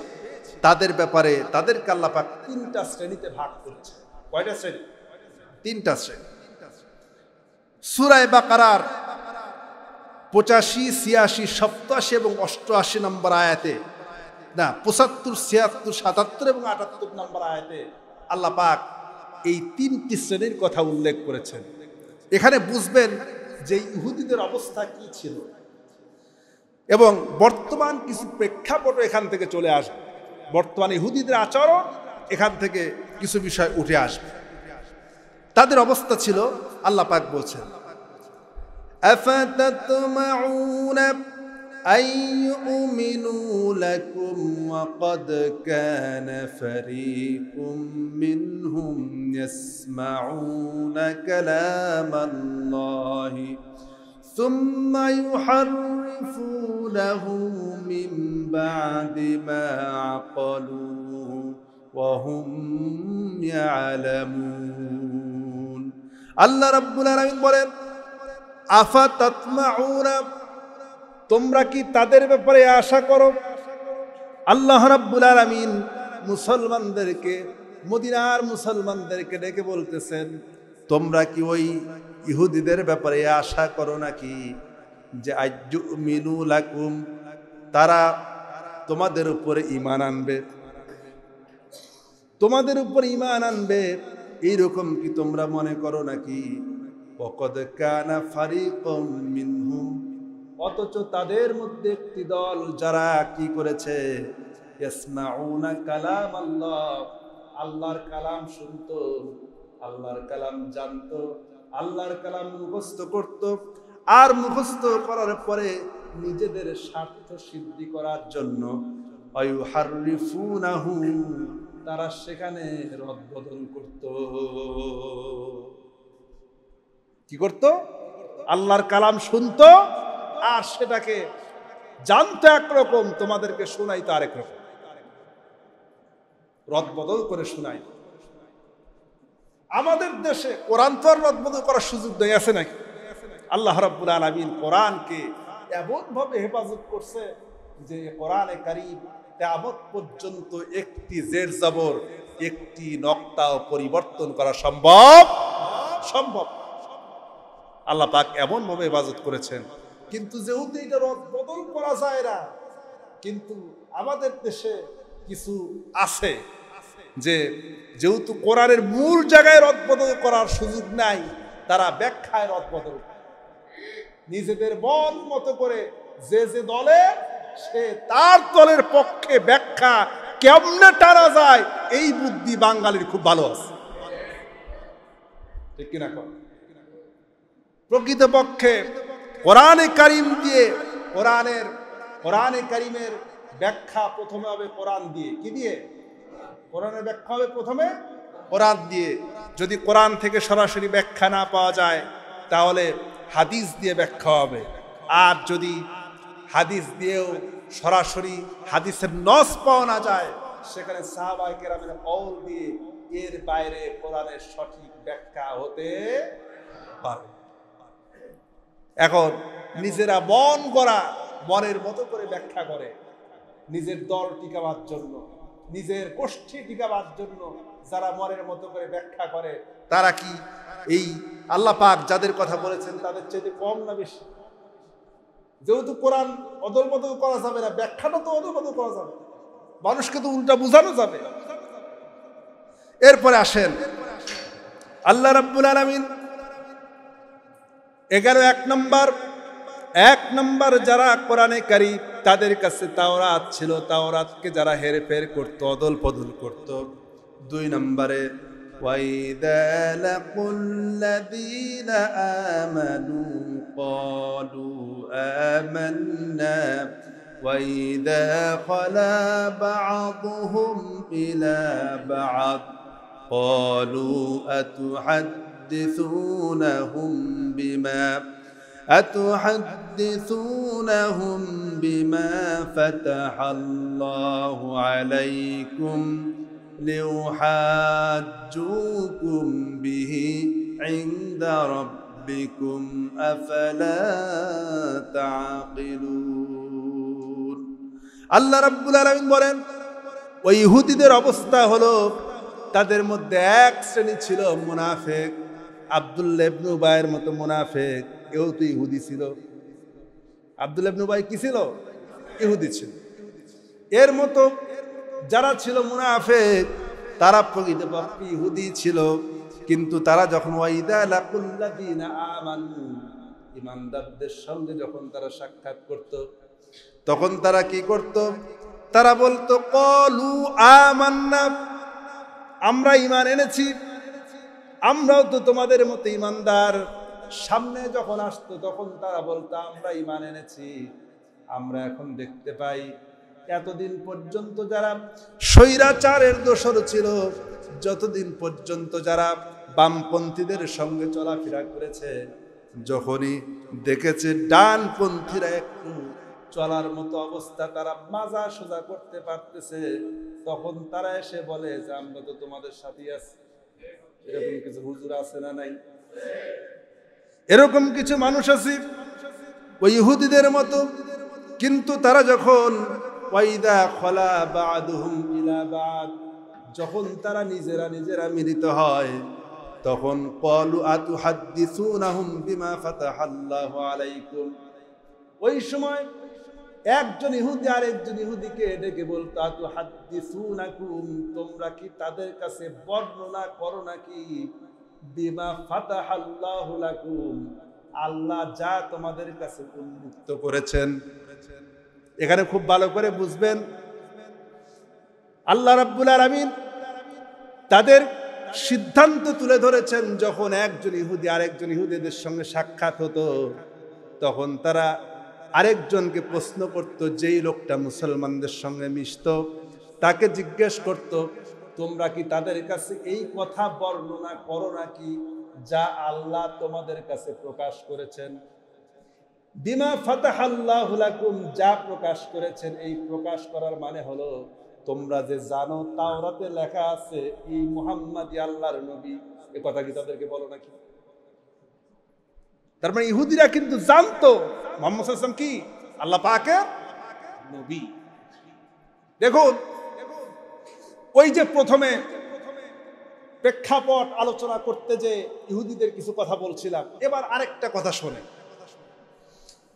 তাদের ব্যাপারে তাদেরকে আল্লাহ পাক তিনটা শ্রেণীতে ভাগ করেছে। কয়টা শ্রেণী? তিনটা শ্রেণী। সূরা বাকারার 85, 86, 87 এবং 88 নম্বর আয়াতে, না 75, 76, 77 এবং 78 নম্বর আয়াতে আল্লাহ পাক এই তিনটি শ্রেণীর কথা উল্লেখ করেছেন। এখানে বুঝবেন যে ইহুদিদের অবস্থা কি ছিল এবং বর্তমান কিছু প্রেক্ষাপট এখান থেকে চলে আসবে। বর্তমান ইহুদিদের আচরণ এখান থেকে কিছু বিষয় উঠে আসবে। তাদের অবস্থা ছিল, আল্লাহ পাক বলছেন, আফাতাতমাউনা أن يؤمنوا لكم وقد كان فريق منهم يسمعون كلام الله ثم يحرفونه من بعد ما عقلوه وهم يعلمون الله رب العالمين বলেন আফাতাতমাউনা, তোমরা কি তাদের ব্যাপারে আশা করো? আল্লাহ রাব্বুল আলামিন মুসলমানদেরকে, মদিনার মুসলমানদেরকে ডেকে বলতেছেন, তোমরা কি ওই ইহুদিদের ব্যাপারে আশা করো নাকি যে আইয়ুমিনু লাকুম, তারা তোমাদের উপরে ঈমান আনবে, তোমাদের উপর ঈমান আনবে, এইরকম কি তোমরা মনে করো নাকি? ওয়াকাদ কানা ফারিকুম মিনহুম, অথচ তাদের মধ্যে একটি দল যারা কি করেছে, ইয়াসমাউনা কালাম আল্লাহ, আল্লাহর কালাম শুনতো, আল্লাহর কালাম জানতো, আল্লাহর কালাম মুখস্থ করত, আর মুখস্থ করার পরে নিজেদের স্বার্থ সিদ্ধি করার জন্য আয়ুহাররিফুনাহু, তারা সেখানে রদবদল করত। কি করত? আল্লাহর কালাম শুনতো আর সেটাকে জানতো একরকম, তোমাদেরকে শোনাইতো আরেক রকম, রদবদল করে শোনাই। আমাদের দেশে কোরআন তো আর রদবদল করার সুযোগ দেয় আছে নাকি? আল্লাহ রাব্বুল আলামিন কোরআনকে এমন ভাবে হেফাজত করছে যে কোরআনে কারীম কিয়ামত পর্যন্ত একটি জের জবর, একটি নক্তাও পরিবর্তন করা সম্ভব। আল্লাহ পাক এমন ভাবে হেফাজত করেছেন। কিন্তু যেহেতু এটা রদবদল করা যায় না, কিন্তু আমাদের দেশে কিছু আছে যে যেহেতু কোরআনের মূল জায়গায় রদবদল করার সুযোগ নাই, তারা ব্যাখ্যায় রদবদল, নিজেদের মন মতো করে যে যে দলে, সে তার দলের পক্ষে ব্যাখ্যা কেমনে টানা যায়, এই বুদ্ধি বাঙালির খুব ভালো আছে, ঠিক কিনা? প্রকৃতপক্ষে কোরআনে কারীম দিয়ে, কোরআনে কারীমের ব্যাখ্যা প্রথমে হবে কোরআন দিয়ে। কি দিয়ে? কোরআনের ব্যাখ্যা হবে প্রথমে কোরআন দিয়ে। যদি কোরআন থেকে সরাসরি ব্যাখ্যা না পাওয়া যায়, তাহলে হাদিস দিয়ে ব্যাখ্যা হবে। আর যদি হাদিস দিয়েও সরাসরি হাদিসের নস পাওয়া না যায়, সেখানে সাহাবায়ে কেরামের কওল দিয়ে এর বাইরে কোরআনের সঠিক ব্যাখ্যা হতে পারে। এখন নিজেরা মন গড়া, মনের মতো করে ব্যাখ্যা করে, নিজের দল টিকাবার জন্য, নিজের গোষ্ঠী টিকাবার জন্য যারা মনের মতো করে ব্যাখ্যা করে, তারা কি এই আল্লাহ পাক যাদের কথা বলেছেন তাদের চাইতে কম না বেশি? যেহেতু কোরআন অদল বদল করা যাবে না, ব্যাখ্যাটা তো অদল বদল করা যাবে, মানুষকে তো উল্টা বোঝানো যাবে। এরপরে আসেন আল্লাহ রাব্বুল আলামিন ১ নম্বর যারা কোরআনে কারীম, তাদের কাছে তাওরাত ছিল, তাওরাতকে যারা হেরফের করত, অদল বদল করত। ২ নম্বরে ওয়াইদা লাকুল্লাযীনা আমানু ক্বালু আমান্না ওয়াইদা খালা বা'দুহুম ইলা বা'দ ক্বালু أتحدثونهم بما فتح الله عليكم ليحاجوكم به عند ربكم أفلا تعقلون আল্লাহ রাব্বুল আলামিন বলেন, ওই ইহুদিদের অবস্থা হলো, তাদের মধ্যে এক শ্রেণী ছিল মুনাফিক, আব্দুল্লাহ ইবনে উবাইয়ের মতো মুনাফিক। এও তো ইহুদি ছিল। আব্দুল্লাহ ইবনে উবাই কি ছিল? ইহুদি ছিল। এর মতো যারা ছিল মুনাফিক, তারা প্রকৃতপক্ষে ইহুদি ছিল। কিন্তু তারা যখন ওয়াইদা লাকুল্লাযীনা আমানু, ঈমানদারদের সঙ্গে যখন তারা সাক্ষাৎ করত, তখন তারা কি করত? তারা বলতো ক্বালু আমান্না, আমরা ঈমান এনেছি, আমরাও তো তোমাদের মতো ঈমানদার। সামনে যখন আসতো তখন তারা বলতো আমরা ঈমান এনেছি। আমরা এখন দেখতে পাই এতদিন পর্যন্ত যারা স্বৈরাচারের দোসর ছিল, যতদিন পর্যন্ত যারা বামপন্থীদের সঙ্গে চলাফেরা করেছে, যখনই দেখেছে ডানপন্থীরা একটু চলার মতো অবস্থা তারা মাজা সোজা করতে পারতেছে, তখন তারা এসে বলে যে আমরা তো তোমাদের সাথে আছি। এরকম কিছু হুজুর আছে না নাই? এরকম কিছু মানুষ আছে ওই ইহুদিদের মতো। কিন্তু তারা যখন ওয়াইদা খলা বাদুহুম ইলা বাদ, যখন তারা নিজেরা মিলিত হয়, তখন ক্বালু আতুহাদ্দিসুনাহুম বিমা ফাতাহাল্লাহু আলাইকুম। ওই সময় একজন ইহুদি আর একজন ইহুদিকে ডেকে বলতো আতুহাদ্দিসুনাকুম, তোমরা কি তাদের কাছে বর্ণনা করো নাকি বিমা ফাতাহাল্লাহু লাকুম, আল্লাহ যা তোমাদের কাছে উন্মুক্ত করেছেন। এখানে খুব ভালো করে বুঝবেন, আল্লাহ রাব্বুল আলামিন তাদের সিদ্ধান্ত তুলে ধরেছেন। যখন একজন ইহুদি আরেকজন ইহুদিদের সঙ্গে সাক্ষাৎ হতো, তখন তারা আরেকজনকে প্রশ্ন করত, যেই লোকটা মুসলমানদের সঙ্গে মিশত তাকে জিজ্ঞেস করত, তোমরা কি তাদের কাছে এই কথা বর্ণনা করো নাকি যা আল্লাহ তোমাদের কাছে প্রকাশ করেছেন। বিমা ফাতাহাল্লাহু লাকুম, যা প্রকাশ করেছেন। এই প্রকাশ করার মানে হলো তোমরা যে জানো তাওরাতে লেখা আছে এই মুহাম্মদই আল্লাহর নবী, এ কথা কি তাদেরকে বলো নাকি? তার মানে ইহুদিরা কিন্তু জানতো মুহাম্মদ সাল্লাল্লাহু আলাইহি ওয়াসাল্লাম কি আল্লাহ পাকের নবী। দেখুন, ওই যে প্রথমে প্রেক্ষাপট আলোচনা করতে যে ইহুদিদের কিছু কথা বলছিলাম, এবার আরেকটা কথা শোনে।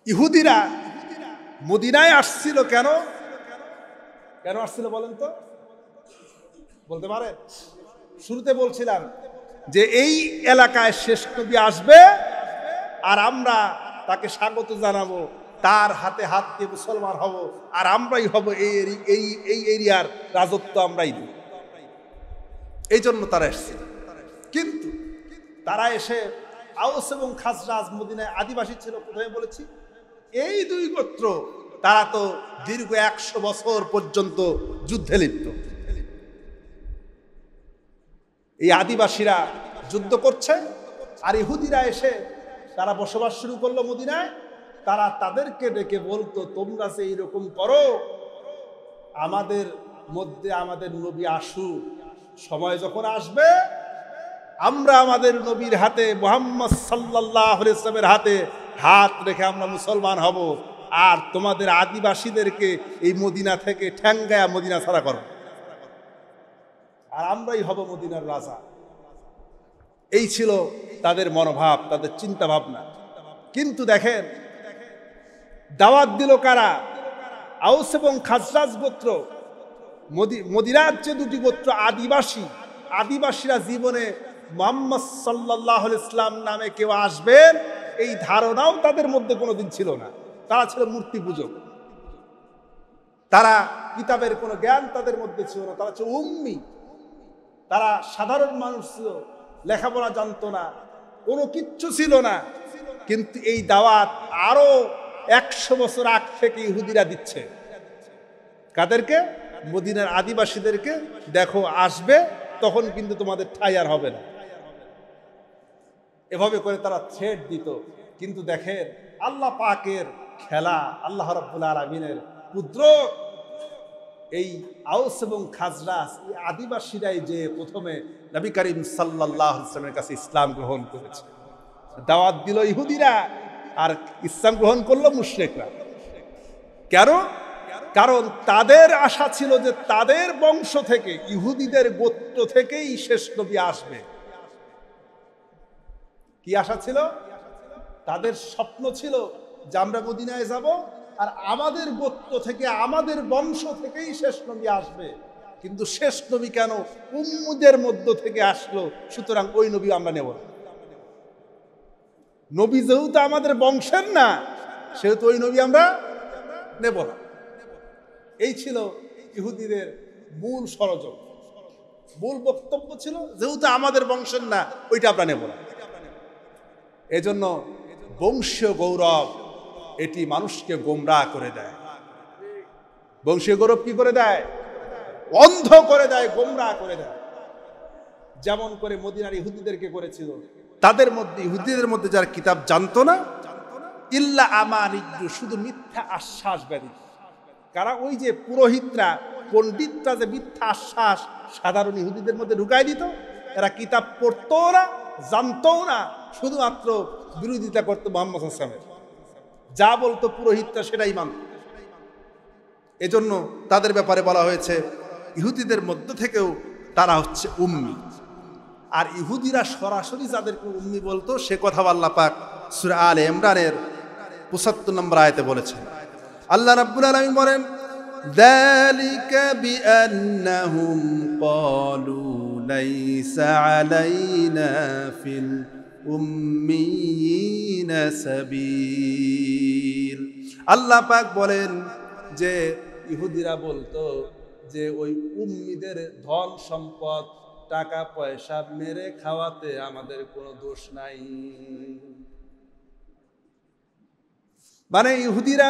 ইহুদিরা মদিনায় আসছিল কেন? কেন আসছিল বলেন তো, বলতে পারেন? শুরুতে বলছিলাম যে এই এলাকায় শেষ নবী আসবে আর আমরা তাকে স্বাগত জানাবো, তার হাতে হাত দিয়ে মুসলমান হব, আর আমরাই হব এই এরিয়ার রাজত্ব আমরাই দেব। এই জন্য তারা এসেছিল। কিন্তু তারা এসে আউস এবং খাজরাজ মদিনায় আদিবাসী ছিল, প্রথমে বলেছি। এই দুই গোত্র তারা তো দীর্ঘ 100 বছর পর্যন্ত যুদ্ধে লিপ্ত। এই আদিবাসীরা যুদ্ধ করছে আর ইহুদিরা এসে তারা বসবাস শুরু করলো মদিনায়। তারা তাদেরকে ডেকে বলতো, তোমরা যে এইরকম করো, আমাদের মধ্যে আমাদের নবী আসুক, সময় যখন আসবে আমরা আমাদের নবীর হাতে মুহাম্মদ সাল্লাল্লাহু আলাইহি ওয়াসাল্লামের হাতে হাত রেখে আমরা মুসলমান হব, আর তোমাদের আদিবাসীদেরকে এই মদিনা থেকে ঠ্যাঙ্গায়া মদিনা ছাড়া করো, আর আমরাই হব মদিনার রাজা। এই ছিল তাদের মনোভাব, তাদের চিন্তা ভাবনা। কিন্তু দেখেন দাওয়াত দিল কারা? আউস এবং খাজরাজ গোত্র। মদিনার যে দুটি গোত্র আদিবাসীরা জীবনে মুহাম্মদ সাল্লাল্লাহু আলাইহি ওয়াসাল্লাম নামে কেউ আসবেন এই ধারণাও তাদের মধ্যে কোনোদিন ছিল না। তারা ছিল মূর্তি পূজক। তারা কিতাবের কোনো জ্ঞান তাদের মধ্যে ছিল না। তারা ছিল উম্মি। তারা সাধারণ মানুষ ছিল, লেখাপড়া জানতো না, কোনো কিচ্ছু ছিল না। কিন্তু এই দাওয়াত আরো 100 বছর আগ থেকে ইহুদিরা দিচ্ছে। কাদেরকে? মদিনার আদিবাসীদেরকে। দেখো আসবে, তখন কিন্তু তোমাদের ঠাঁই আর হবে না। এভাবে করে তারা থ্রেট দিত। কিন্তু দেখেন আল্লাহ পাকের খেলা, আল্লাহ রাব্বুল আলামিনের কুদরত। এই আউস এবং খাজরাজ এই আদিবাসীরাই যে প্রথমে নবী করিম সাল্লাল্লাহু আলাইহি ওয়াসাল্লামের কাছে ইসলাম গ্রহণ করেছে। দাওয়াত দিল ইহুদিরা আর ইসলাম গ্রহণ করলো মুশরিকরা। কেন? কারণ তাদের আশা ছিল যে তাদের বংশ থেকে, ইহুদিদের গোত্র থেকেই শেষ নবী আসবে। কি আশা ছিল? তাদের স্বপ্ন ছিল যে আমরা মদিনায় যাব আর আমাদের গোত্র থেকে, আমাদের বংশ থেকেই শেষ নবী আসবে। কিন্তু শেষ নবী কেন উম্মুদের মধ্য থেকে আসলো, সুতরাং ওই নবী আমরা নেব না। নবী যেহেতু আমাদের বংশের না, সেহেতু ওই নবী আমরা নেব না। এই ছিল ইহুদিদের মূল ষড়যন্ত্র। ভুল বক্তব্য ছিল, যেহেতু আমাদের বংশের না ওইটা আমরা নেব না। এজন্য বংশীয় গৌরব এটি মানুষকে গোমরাহ করে দেয়। বংশীয় গৌরব কি করে দেয়? অন্ধ করে দেয়, গোমরাহ করে দেয়। যেমন করে মদিনার ইহুদিদেরকে করেছিল। তাদের মধ্যে, ইহুদিদের মধ্যে যারা কিতাব জানতো না, ইল্লা আমানিয্যু, শুধু মিথ্যা আশ্বাস ব্যতীত। কারা? ওই যে পুরোহিতরা, পণ্ডিতরা যে মিথ্যা আশ্বাস সাধারণ ইহুদিদের মধ্যে ঢুকাই দিত। এরা কিতাব পড়তো না, জানতো না, শুধুমাত্র বিরোধিতা করতো মুহাম্মদ সাল্লাল্লাহু আলাইহি ওয়াসাল্লামের। যা বলতো পুরোহিতরা সেটাই মানত। এজন্য তাদের ব্যাপারে বলা হয়েছে ইহুদিদের মধ্য থেকেও তারা হচ্ছে উম্মি। আর ইহুদিরা সরাসরি যাদেরকে উম্মি বলতো সে কথা আল্লাহ পাক সূরা আলে ইমরানের ৭৫ নম্বর আয়াতে বলেছেন। আল্লাহ রাব্বুল আলামিন বলেন, যালিকা বিআন্নাহুম ক্বালু লাইসা আলাইনা ফিল উম্মিয়িনা সাবিল। আল্লাহ পাক বলেন যে ইহুদিরা বলতো যে ওই উম্মিদের ধন সম্পদ টাকা পয়সা মেরে খাওয়াতে আমাদের কোনো দোষ নাই। মানে ইহুদিরা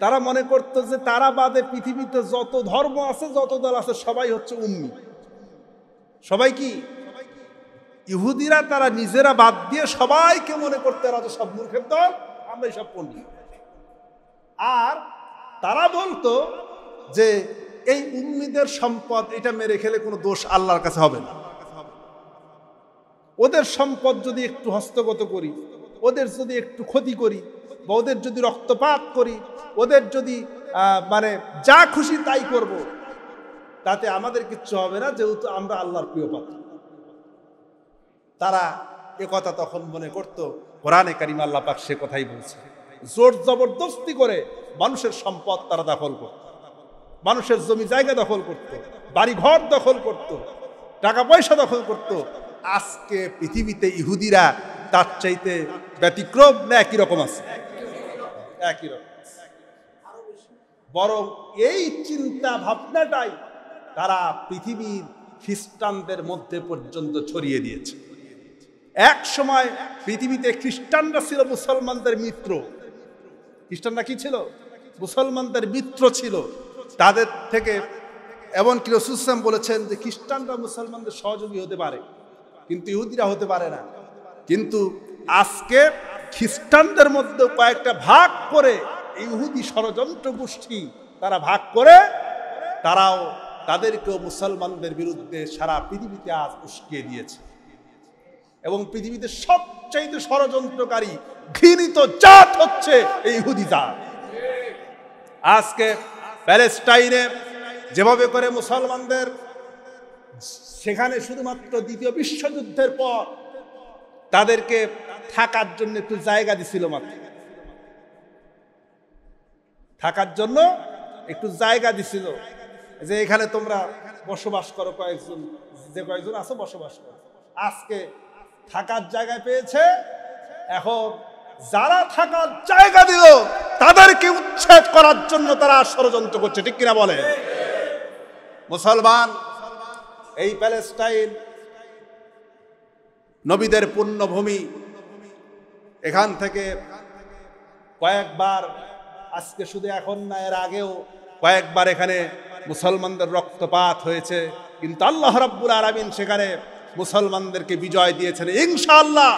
তারা মনে করতো যে তারা বাদে পৃথিবীতে যত ধর্ম আছে, যত দল আছে, সবাই হচ্ছে উম্মি। সবাই কি? ইহুদিরা তারা নিজেরা বাদ দিয়ে সবাইকে মনে করতে এরা তো সব মূর্খের দল, আমরাই সব পণ্ডিত। আর তারা বলতো যে এই উম্মিদের সম্পদ এটা মেরে খেলে কোনো দোষ আল্লাহর কাছে হবে না। ওদের সম্পদ যদি একটু হস্তগত করি, ওদের যদি একটু ক্ষতি করি, বা ওদের যদি রক্তপাত করি, ওদের যদি মানে যা খুশি তাই করব, তাতে আমাদের কিচ্ছু হবে না, যেহেতু আমরা আল্লাহর প্রিয় পাত্র। তারা একথা তখন মনে করত। কোরআনে কারিমে আল্লাহ পাক সে কথাই বলছে। জোর জবরদস্তি করে মানুষের সম্পদ তারা দখল করত, মানুষের জমি জায়গা দখল করত, বাড়ি ঘর দখল করত, টাকা পয়সা দখল করত। আজকে পৃথিবীতে ইহুদিরা তার চাইতে ব্যতিক্রম না একই রকম আছে? একই রকম। বরং এই চিন্তা ভাবনাটাই তারা পৃথিবীর খ্রিস্টানদের মধ্যে পর্যন্ত ছড়িয়ে দিয়েছে। এক সময় পৃথিবীতে খ্রিস্টানরা ছিল মুসলমানদের মিত্র। খ্রিস্টানরা কি ছিল? মুসলমানদের মিত্র ছিল। তাদের থেকে এমনকি রাসূল সাল্লাল্লাহু আলাইহি ওয়াসাল্লাম বলেছেন যে খ্রিস্টানরা মুসলমানদের সহযোগী হতে পারে, কিন্তু ইহুদিরা হতে পারে না। কিন্তু আজকে খ্রিস্টানদের মধ্যে কয়েকটা ভাগ করে ইহুদি ষড়যন্ত্র গোষ্ঠী তারা ভাগ করে তারাও তাদেরকেও মুসলমানদের বিরুদ্ধে সারা পৃথিবীতে আজ উস্কিয়ে দিয়েছে। এবং পৃথিবীতে সবচাইতে ষড়যন্ত্রকারী ঘৃণিত জাত হচ্ছে এই ইহুদি জাত। আজকে প্যালেস্টাইনে যেভাবে করে মুসলমানদের সেখানে শুধুমাত্র দ্বিতীয় বিশ্বযুদ্ধের পর তাদেরকে থাকার জন্য একটু জায়গা দিছিল, মাত্র থাকার জন্য একটু জায়গা দিছিল, যে এখানে তোমরা বসবাস করো, কয়েকজন যে কয়েকজন আছো বসবাস করো। আজকে থাকার জায়গা পেয়েছে, এখন যারা থাকার জায়গা দিল তাদেরকে উচ্ছেদ করার জন্য তারা ষড়যন্ত্র করছে, ঠিক কিনা বলে? মুসলমান এই প্যালেস্টাইন নবীদের পুণ্যভূমি, এখান থেকে কয়েকবার, আজকে শুধু এখন না এর আগেও কয়েকবার এখানে মুসলমানদের রক্তপাত হয়েছে, কিন্তু আল্লাহ রাব্বুল আলামিন সেখানে মুসলমানদেরকে বিজয় দিয়েছেন। ইনশাআল্লাহ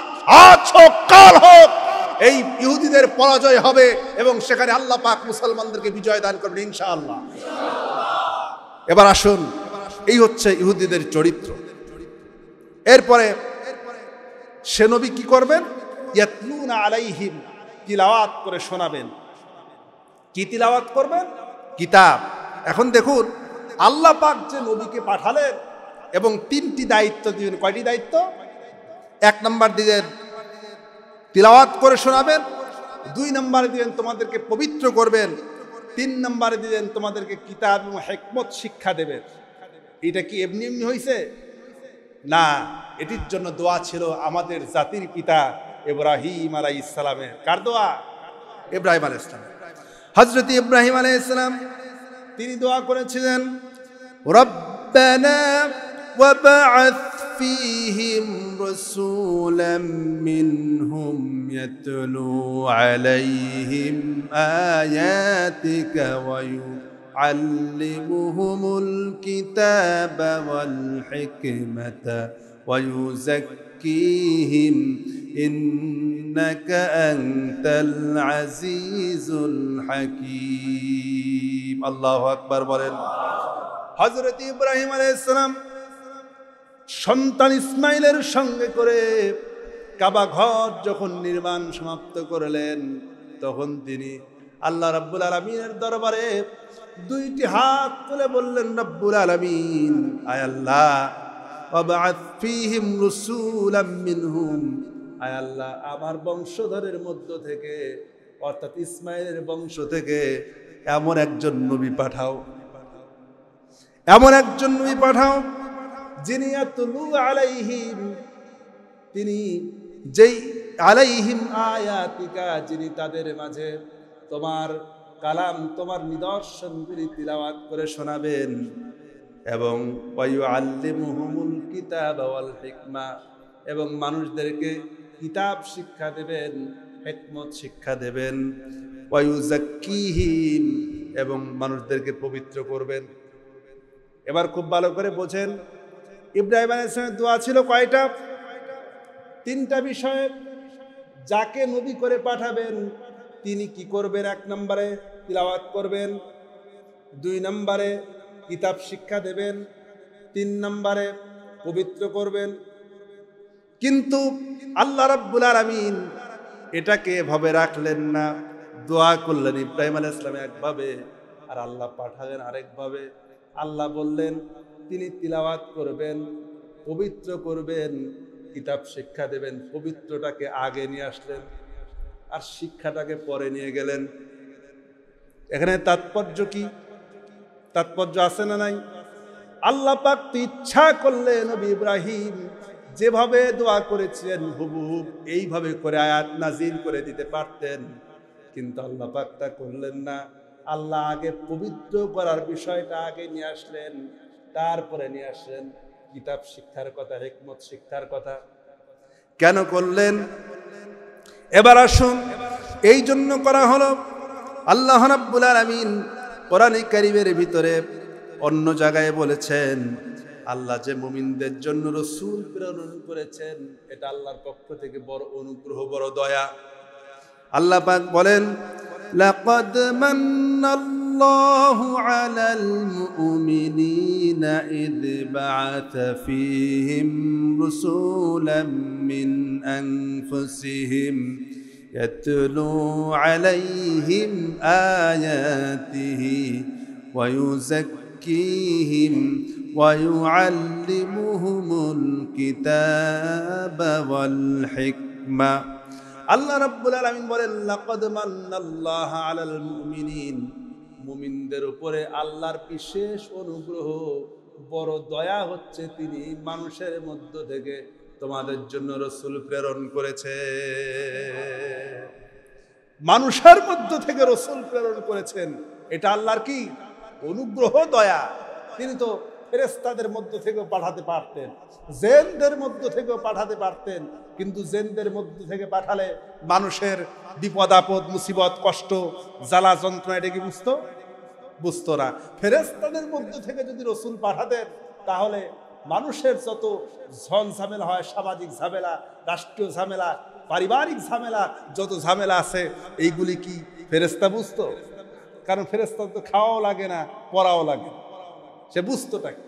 আজ হোক কাল হোক এই ইহুদিদের পরাজয় হবে এবং সেখানে আল্লাহ পাক মুসলমানদেরকে বিজয় দান করবেন ইনশাআল্লাহ। এবার আসুন, এই হচ্ছে ইহুদিদের চরিত্র। এরপরে সে নবী কি করবেন? ইয়াতলুনা আলাইহিম, তিলাওয়াত করে শোনাবেন। কি তিলাওয়াত করবেন? কিতাব। এখন দেখুন আল্লাহ পাক যে নবীকে পাঠালেন এবং তিনটি দায়িত্ব দিলেন। কয়টি দায়িত্ব? 1 নম্বর দিলেন তিলাওয়াত করে শোনাবেন, 2 নম্বরে দিলেন তোমাদেরকে পবিত্র করবেন, 3 নম্বরে দিলেন তোমাদেরকে কিতাব এবং হিকমত শিক্ষা দেবেন। এটা কি এমনি এমনি হয়েছে? না, এটির জন্য দোয়া ছিল আমাদের জাতির পিতা ইব্রাহিম আলাইহিস সালামের। কার দোয়া? ইব্রাহিম আলাইহিস সালাম। হযরত ইব্রাহিম আলাইহিস সালাম তিনি দোয়া করেছিলেন, রব্বি ربنا وابعث فيهم رسولا منهم يتلو عليهم آياتك ويعلمهم الكتاب والحكمة ويزكيهم إنك أنت العزيز الحكيم الله أكبر বলেন হযরত ইব্রাহিম আলাইহিস সালাম সন্তান ইসমাইলের সঙ্গে করে কাবা ঘর যখন নির্মাণ সমাপ্ত করলেন তখন তিনি আল্লাহ রাব্বুল আলামিনের দরবারে দুইটি হাত তুলে বললেন রব্বুল আলামিন আয় আল্লাহ ওয়াবআথ ফীহিম রাসূলাম মিনহুম আয় আল্লাহ আমার বংশধরের মধ্য থেকে অর্থাৎ ইসমাইলের বংশ থেকে এমন একজন নবী পাঠাও যিনি ইয়াতলু আলাইহিম তিনি যেই আলাইহিম আয়াতিকা যিনি তাদের মাঝে তোমার কালাম তোমার নিদর্শনগুলি তিলাওয়াত করে শোনাবেন এবং ওয়ায়ুআল্লিমুহুমুল কিতাবা ওয়াল হিকমা এবং মানুষদেরকে কিতাব শিক্ষা দেবেন হিকমত শিক্ষা দেবেন ওয়ায়ুযাক্কিহিম এবং মানুষদেরকে পবিত্র করবেন। এবার খুব ভালো করে বোঝেন ইব্রাহিম আলাইহিস সালামের দোয়া ছিল কয়টা? তিনটা বিষয়ে। যাকে নবী করে পাঠাবেন তিনি কি করবেন? 1 নম্বরে তিলাওয়াত করবেন, 2 নম্বরে কিতাব শিক্ষা দেবেন, 3 নম্বরে পবিত্র করবেন। কিন্তু আল্লাহ রাব্বুল আলামিন এটাকে এভাবে রাখলেন না, দোয়া করলেন ইব্রাহিম আলাইহিস সালাম একভাবে আর আল্লাহ পাঠালেন আরেকভাবে। আল্লাহ বললেন তিনি তিলাওয়াত করবেন, পবিত্র করবেন, কিতাব শিক্ষা দেবেন। পবিত্রটাকে আগে নিয়ে আসলেন আর শিক্ষাটাকে পরে নিয়ে গেলেন। এখানে তাৎপর্য কি? তাৎপর্য আছে না নাই? আল্লাহ পাক তো ইচ্ছা করলে নবী ইব্রাহিম যেভাবে দোয়া করেছিলেন হুবহুব এইভাবে করে আয়াত নাজিল করে দিতে পারতেন, কিন্তু আল্লাহ পাক তা করলেন না। আল্লাহ আগে পবিত্র করার বিষয়টা আগে নিয়ে আসলেন, তারপরে নিয়ে আসলেন কিতাব শিক্ষার কথা, হিকমত শিক্ষার কথা। কেন করলেন? এবার আসুন, এই জন্য করা হলো আল্লাহ রাব্বুল আলামিন কোরআনে কারীমের ভিতরে অন্য জায়গায় বলেছেন আল্লাহ যে মুমিনদের জন্য রাসূল প্রেরণ করেছেন এটা আল্লাহর পক্ষ থেকে বড় অনুগ্রহ, বড় দয়া। আল্লাহ পাক বলেন লাকাদ মান্নাল্লাহু আলাল মুমিনিনা ইয বা'আথা ফীহিম রাসূলাম মিন আনফুসিহিম ইয়াতলু আলাইহিম আয়াতিহি ওয়া ইউযাক্কিহিম ওয়া ইউআল্লিমুহুমুল কিতাবা ওয়াল হিকমা। আল্লাহ রাব্বুল আলামিন বলেন লাকাদ মান্নাল্লাহু আলাল মুমিনিন, মুমিনদের উপরে আল্লাহর বিশেষ অনুগ্রহ, বড় দয়া হচ্ছে তিনি মানুষের মধ্য থেকে তোমাদের জন্য রাসূল প্রেরণ করেছে। মানুষের মধ্য থেকে রাসূল প্রেরণ করেছেন, এটা আল্লাহর কি অনুগ্রহ, দয়া। তিনি তো ফেরেশতাদের মধ্য থেকেও পাঠাতে পারতেন, জিনদের মধ্য থেকেও পাঠাতে পারতেন, কিন্তু জিনদের মধ্য থেকে পাঠালে মানুষের বিপদ আপদ, মুসিবত, কষ্ট, জ্বালা যন্ত্রণা এটা কি বুঝতো না। ফেরেশতাদের মধ্য থেকে যদি রাসূল পাঠাতেন তাহলে মানুষের যত ঝঞ্ঝামেলা হয়, সামাজিক ঝামেলা, রাষ্ট্রীয় ঝামেলা, পারিবারিক ঝামেলা, যত ঝামেলা আছে এইগুলি কি ফেরেশতা বুঝতো? কারণ ফেরেশতা তো খাওয়াও লাগে না, পড়াও লাগে, সে বুঝতোটা কি?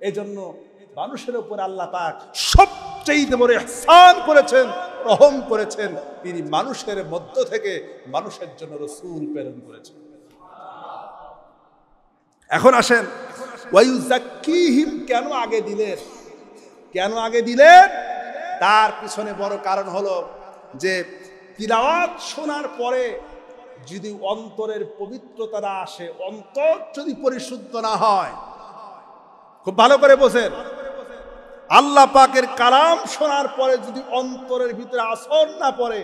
এই জন্য মানুষের উপর আল্লাহ পাক সবচেয়ে বড় ইহসান করেছেন, রহম করেছেন, তিনি মানুষের মধ্য থেকে মানুষের জন্য রাসূল প্রেরণ করেছেন। এখন আসেন ওয়ায়ুযাক্কিহিম কেন আগে দিলেন? কেন আগে দিলেন? তার পিছনে বড় কারণ হলো যে তিলাওয়াত শোনার পরে যদি অন্তরের পবিত্রতা না আসে, অন্তর যদি পরিশুদ্ধ না হয়, খুব ভালো করে বোঝেন, আল্লাহ পাকের কালাম শোনার পরে যদি অন্তরের ভিতরে আসর না পড়ে,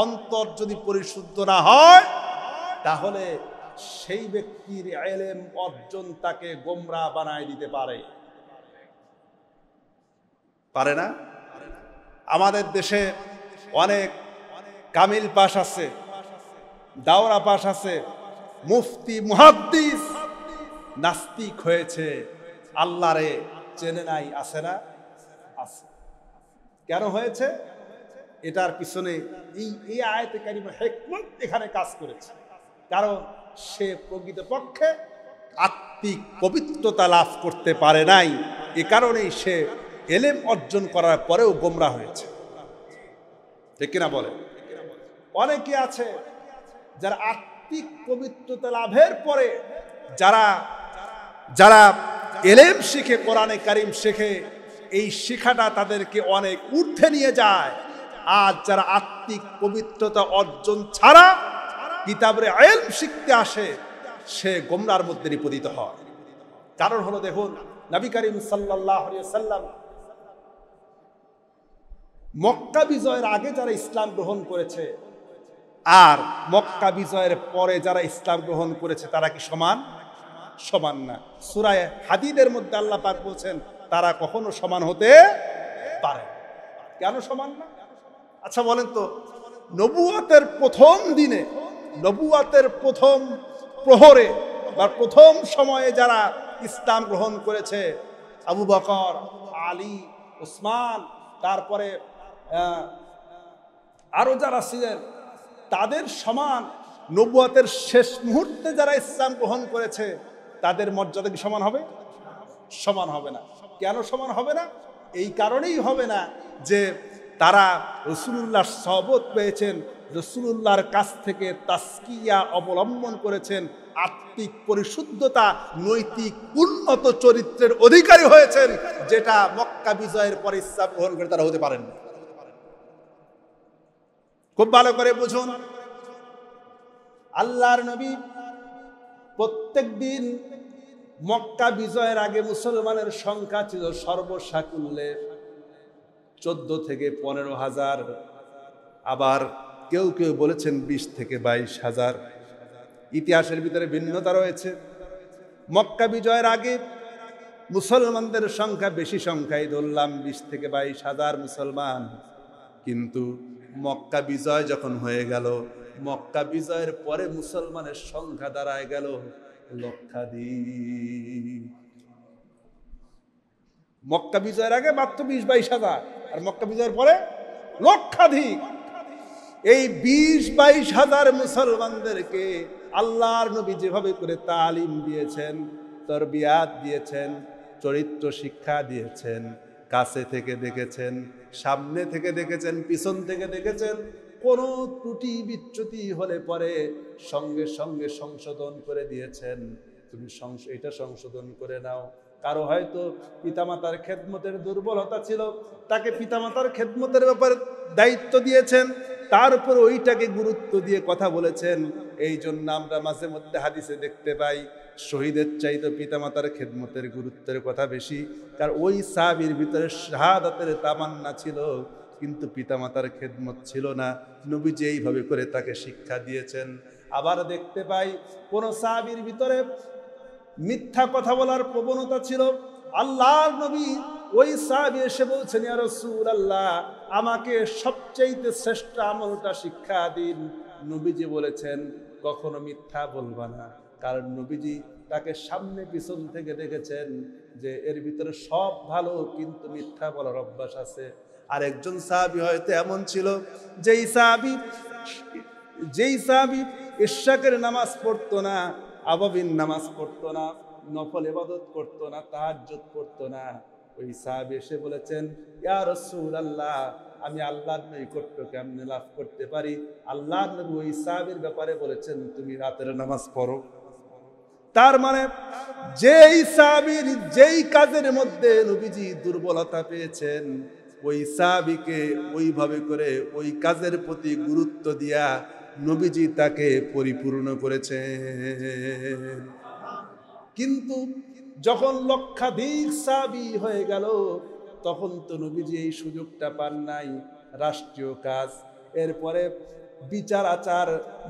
অন্তর যদি পরিশুদ্ধ না হয়, তাহলে সেই ব্যক্তির ইলম অর্জন তাকে গোমরা বানায় দিতে পারে। পারে না? আমাদের দেশে অনেক কামিল পাশ আছে, দাওরা পাশ আছে, মুফতি মুহাদ্দিস নাস্তিক হয়েছে, আল্লাহরে চেনে নাই, আছে না? আছে। কেন হয়েছে? এটার পিছনে এই আয়াতে কারিমা হিকমত এখানে কাজ করেছে। কারণ সে প্রকৃতপক্ষে আত্মিক পবিত্রতা লাভ করতে পারে নাই, এ কারণেই সে ইলম অর্জন করার পরেও গোমরা হয়েছে। ঠিক কিনা বলে? অনেকে আছে যারা আত্মিক পবিত্রতা লাভের পরে যারা যারা ইলম শিখে, কোরআনে কারিম শিখে, এই শিখাটা তাদেরকে অনেক ঊর্ধ্বে নিয়ে যায়। আর যারা আত্মিক পবিত্রতা অর্জন ছাড়া কিতাবের ইলম শিখতে আসে, সে গোমরার মধ্যে নিপতিত হয়। কারণ হলো, দেখুন, নবী করিম সাল্লাল্লাহু আলাইহি ওয়াসাল্লাম মক্কা বিজয়ের আগে যারা ইসলাম গ্রহণ করেছে আর মক্কা বিজয়ের পরে যারা ইসলাম গ্রহণ করেছে, তারা কি সমান? সমান না। সূরা হাদীদের মধ্যে আল্লাহ পাক বলেছেন তারা কখনো সমান হতে পারে। কেন সমান না? আচ্ছা বলেন তো, নবুয়তের প্রথম দিনে, নবুয়তের প্রথম প্রহরে বা প্রথম সময়ে যারা ইসলাম গ্রহণ করেছে, আবু বকর, আলী, উসমান, তারপরে আরো যারা ছিলেন, তাদের সমান নবুয়তের শেষ মুহূর্তে যারা ইসলাম গ্রহণ করেছে, তাদের মর্যাদা কি সমান হবে? সমান হবে না। কেন সমান হবে না? এই কারণেই হবে না যে তারা রাসূলুল্লাহর সহবত পেয়েছেন, রাসূলুল্লাহর কাছ থেকে তাসকিয়া অবলম্বন করেছেন, আত্মিক পরিশুদ্ধতা, নৈতিক উন্নত চরিত্রের অধিকারী হয়েছেন, যেটা মক্কা বিজয়ের পরে ইসলাম গ্রহণ করে তারা হতে পারেন না। খুব ভালো করে বুঝুন, আল্লাহর নবী প্রত্যেক দিন মক্কা বিজয়ের আগে মুসলমানের সংখ্যা ছিল সর্বসাকুল্যে 14 থেকে 15,000, আবার কেউ কেউ বলেছেন 20 থেকে 22,000। ইতিহাসের ভিতরে ভিন্নতা রয়েছে। মক্কা বিজয়ের আগে মুসলমানদের সংখ্যা বেশি, সংখ্যায় ধরলাম 20 থেকে 22,000 মুসলমান। কিন্তু মক্কা বিজয় যখন হয়ে গেল, মক্কা বিজয়ের পরে মুসলমানের সংখ্যা দাঁড়ায় গেল লক্ষাধিক। মক্কা বিজয়ের আগে মাত্র 20-22,000, আর মক্কা বিজয়ের পরে লক্ষাধিক। এই 20-22,000 মুসলমানদেরকে আল্লাহর নবী যেভাবে করে তালিম দিয়েছেন, তরবিয়াত দিয়েছেন, চরিত্র শিক্ষা দিয়েছেন, কাছে থেকে দেখেছেন, সামনে থেকে দেখেছেন, পিছন থেকে দেখেছেন, কোনো ত্রুটি বিচ্যুতি হলে পরে সঙ্গে সঙ্গে সংশোধন করে দিয়েছেন, তুমি এটা সংশোধন করে নাও। কারো হয়তো পিতামাতার খেদমতের দুর্বলতা ছিল, তাকে পিতামাতার খেদমতের ব্যাপারে দায়িত্ব দিয়েছেন, তার উপর ওইটাকে গুরুত্ব দিয়ে কথা বলেছেন। এই জন্য আমরা মাঝে মধ্যে হাদিসে দেখতে পাই শহীদের চাইতে পিতামাতার খেদমতের গুরুত্বের কথা বেশি। কারণ ওই সাহাবীর ভিতরে শাহাদাতের তামান্না ছিল, কিন্তু পিতামাতার খেদমত ছিল না। নবীজি এইভাবে করে তাকে শিক্ষা দিয়েছেন। আবার দেখতে পাই কোন সাহাবীর ভিতরে মিথ্যা কথা বলার প্রবণতা ছিল, আল্লাহর নবী ওই সাহাবী এসে বলছেন, ইয়া রাসূলুল্লাহ, আমাকে সবচেয়ে শ্রেষ্ঠ আমলটা শিক্ষা দিন। নবীজি বলেছেন, কখনো মিথ্যা বলবা না। কারণ নবীজি তাকে সামনে পিছন থেকে দেখেছেন যে এর ভিতরে সব ভালো, কিন্তু মিথ্যা বলার অভ্যাস আছে। আর একজন সাহাবী হয়তো এমন ছিল, যেই সাহাবী ইশরাকের নামাজ পড়তো না, আবাবিন নামাজ পড়তো না, নফল ইবাদত করতো না, তাহাজ্জুদ পড়তো না। ওই সাহাবী এসে বলেছেন, ইয়া রাসূলুল্লাহ, আমি আল্লাহর নৈকট্য কেমনে লাভ করতে পারি? আল্লাহর নবী ওই সাহাবীর ব্যাপারে বলেছেন, তুমি রাতের নামাজ পড়ো। তার মানে যেই সাহাবীর যেই কাজের মধ্যে নবীজি দুর্বলতা পেয়েছেন, ওই সাহাবীকে ওইভাবে করে ওই কাজের প্রতি গুরুত্ব দিয়া নবীজি তাকে পরিপূর্ণ করেছেন। কিন্তু যখন লক্ষাধিক সাহাবী হয়ে গেল, তখন তো নবীজি এই সুযোগটা পান নাই, রাষ্ট্রীয় কাজ। এরপরে বিচার আচার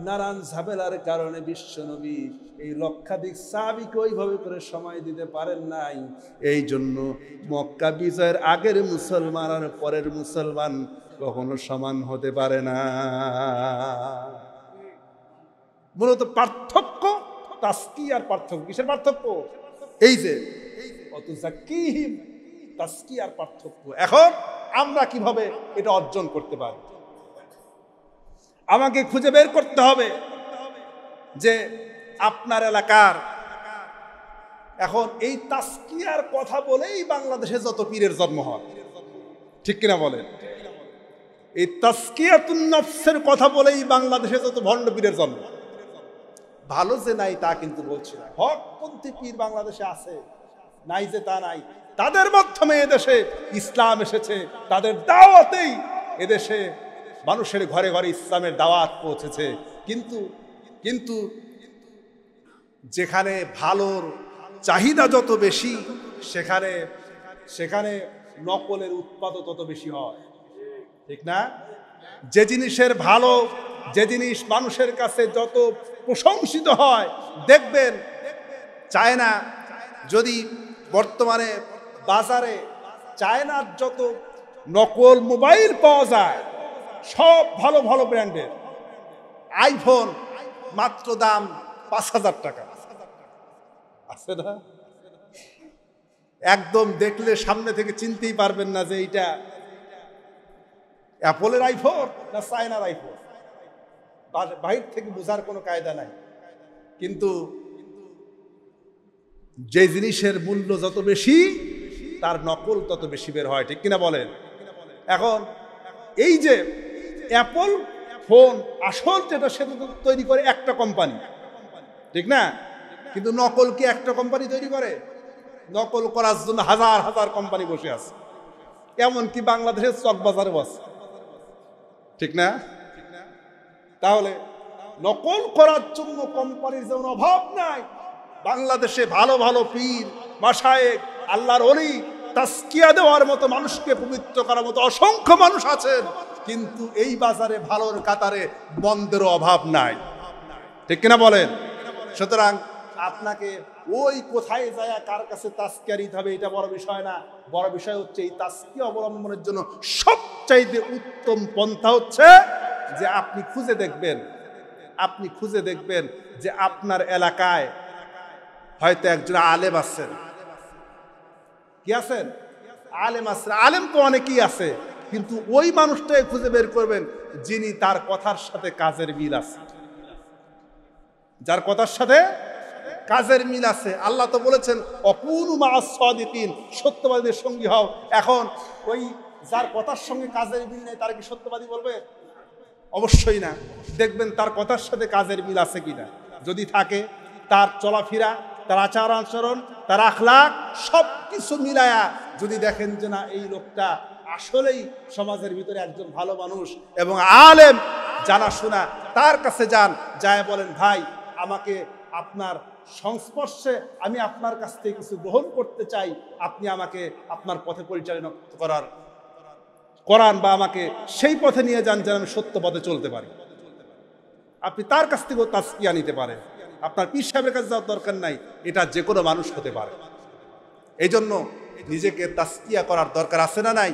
নানান ঝামেলার কারণে বিশ্বনবী এই লক্ষাধিক সাহাবীকে ওইভাবে করে সময় দিতে পারেন নাই। এই জন্য মক্কা বিজয়ের আগের মুসলমান আর পরের মুসলমান কখনো সমান হতে পারে না। মূলত পার্থক্য তাসকিয়ার পার্থক্য। কিসের পার্থক্য? এই যে অত জাকিহিম, তাসকিয়ার পার্থক্য। এখন আমরা কিভাবে এটা অর্জন করতে পারি? আমাকে খুঁজে বের করতে হবে যে আপনার এলাকার এখন এই তাসকিয়ার কথা বলেই বাংলাদেশে যত পীরের জন্ম হয়, ঠিক কিনা বলেন? এই তাসকিয়াতুন নফসের কথা বলেই বাংলাদেশে যত ভণ্ড পীরের জন্ম। ভালো যে নাই তা কিন্তু বলছি না, হকপন্থী পীর বাংলাদেশে আছে, নাই যে তা নাই। তাদের মাধ্যমে এদেশে ইসলাম এসেছে, তাদের দাওয়াতেই এদেশে মানুষের ঘরে ঘরে ইসলামের দাওয়াত পৌঁছেছে। কিন্তু যেখানে ভালোর চাহিদা যত বেশি সেখানে নকলের উৎপাদও তত বেশি হয়, ঠিক না? যে জিনিসের ভালো, যে জিনিস মানুষের কাছে যত প্রশংসিত হয়, দেখবেন চায়না, যদি বর্তমানে বাজারে চায়নার যত নকল মোবাইল পাওয়া যায়, সব ভালো ভালো ব্র্যান্ডের আইফোন, মাত্র দাম ৫,০০০ টাকা, আছে না? একদম দেখলে সামনে থেকে চিনতেই পারবেন না যে এইটা অ্যাপলের আইফোন না চায়নার আইফোন। বাইরে থেকে বোঝার কোনো কায়দা নাই। কিন্তু যে জিনিসের মূল্য যত বেশি, তার নকল তত বেশি বের হয়, ঠিক কিনা বলেন? এখন এই যে অ্যাপল ফোন আসল যেটা, সেটা তৈরি করে একটা কোম্পানি, ঠিক না? কিন্তু নকল কি একটা কোম্পানি তৈরি করে? নকল করার জন্য হাজার হাজার কোম্পানি বসে আছে, এমনকি বাংলাদেশের চকবাজারে বসে, ঠিক না? তাহলে নকল করার জন্য কোম্পানির যেমন অভাব নাই, বাংলাদেশে ভালো ভালো পীর, মাশায়েখ, আল্লাহর ওলি, তাসকিয়া দেওয়ার মতো, মানুষকে পবিত্র করার মতো অসংখ্য মানুষ আছেন। কিন্তু এই বাজারে ভালোর কাতারে বন্দেরও অভাব নাই, ঠিক কিনা বলেন? সুতরাং আপনাকে ওই কোথায় যায় কার কাছে তাসকিয়া নিতে হবে এটা বড় বিষয় না। বড় বিষয় হচ্ছে এই তাসকিয়া অবলম্বনের জন্য সবচাইতে উত্তম পন্থা হচ্ছে যে আপনি খুঁজে দেখবেন যে আপনার এলাকায় হয়তো একজন আলেম আছেন। কি আছেন? আলেম আছেন। আলেম তো অনেকেই আছে, কিন্তু ওই মানুষটাই খুঁজে বের করবেন যিনি তার কথার সাথে কাজের মিল আছে, যার কথার সাথে কাজের মিল আছে। আল্লাহ তো বলেছেন অকুনু মা'আস সাদিকিন, সত্যবাদীদের সঙ্গী হও। এখন ওই যার কথার সঙ্গে কাজের মিল নেই, তার কি সত্যবাদী বলবে? অবশ্যই না। দেখবেন তার কথার সাথে কাজের মিল আছে কিনা। যদি থাকে, তার চলাফেরা, তার আচার আচরণ, তার আখলাক সব কিছু মিলায়া যদি দেখেন যে না, এই লোকটা আসলেই সমাজের ভিতরে একজন ভালো মানুষ এবং আলেম জানাশোনা, তার কাছে যান, যায় বলেন ভাই আমাকে আপনার সংস্পর্শে, আমি আপনার কাছ থেকে কিছু গ্রহণ করতে চাই, আপনি আমাকে আপনার পথে পরিচালনা করান বা আমাকে সেই পথে নিয়ে যান যেন আমি সত্য পথে চলতে পারি। আপনি তার কাছ থেকেও তাসকিয়া নিতে পারেন। আপনার পীর সাহেবের কাছে যাওয়ার দরকার নাই, এটা যে কোনো মানুষ হতে পারে। এই জন্য নিজেকে তাসকিয়া করার দরকার আছে না নাই?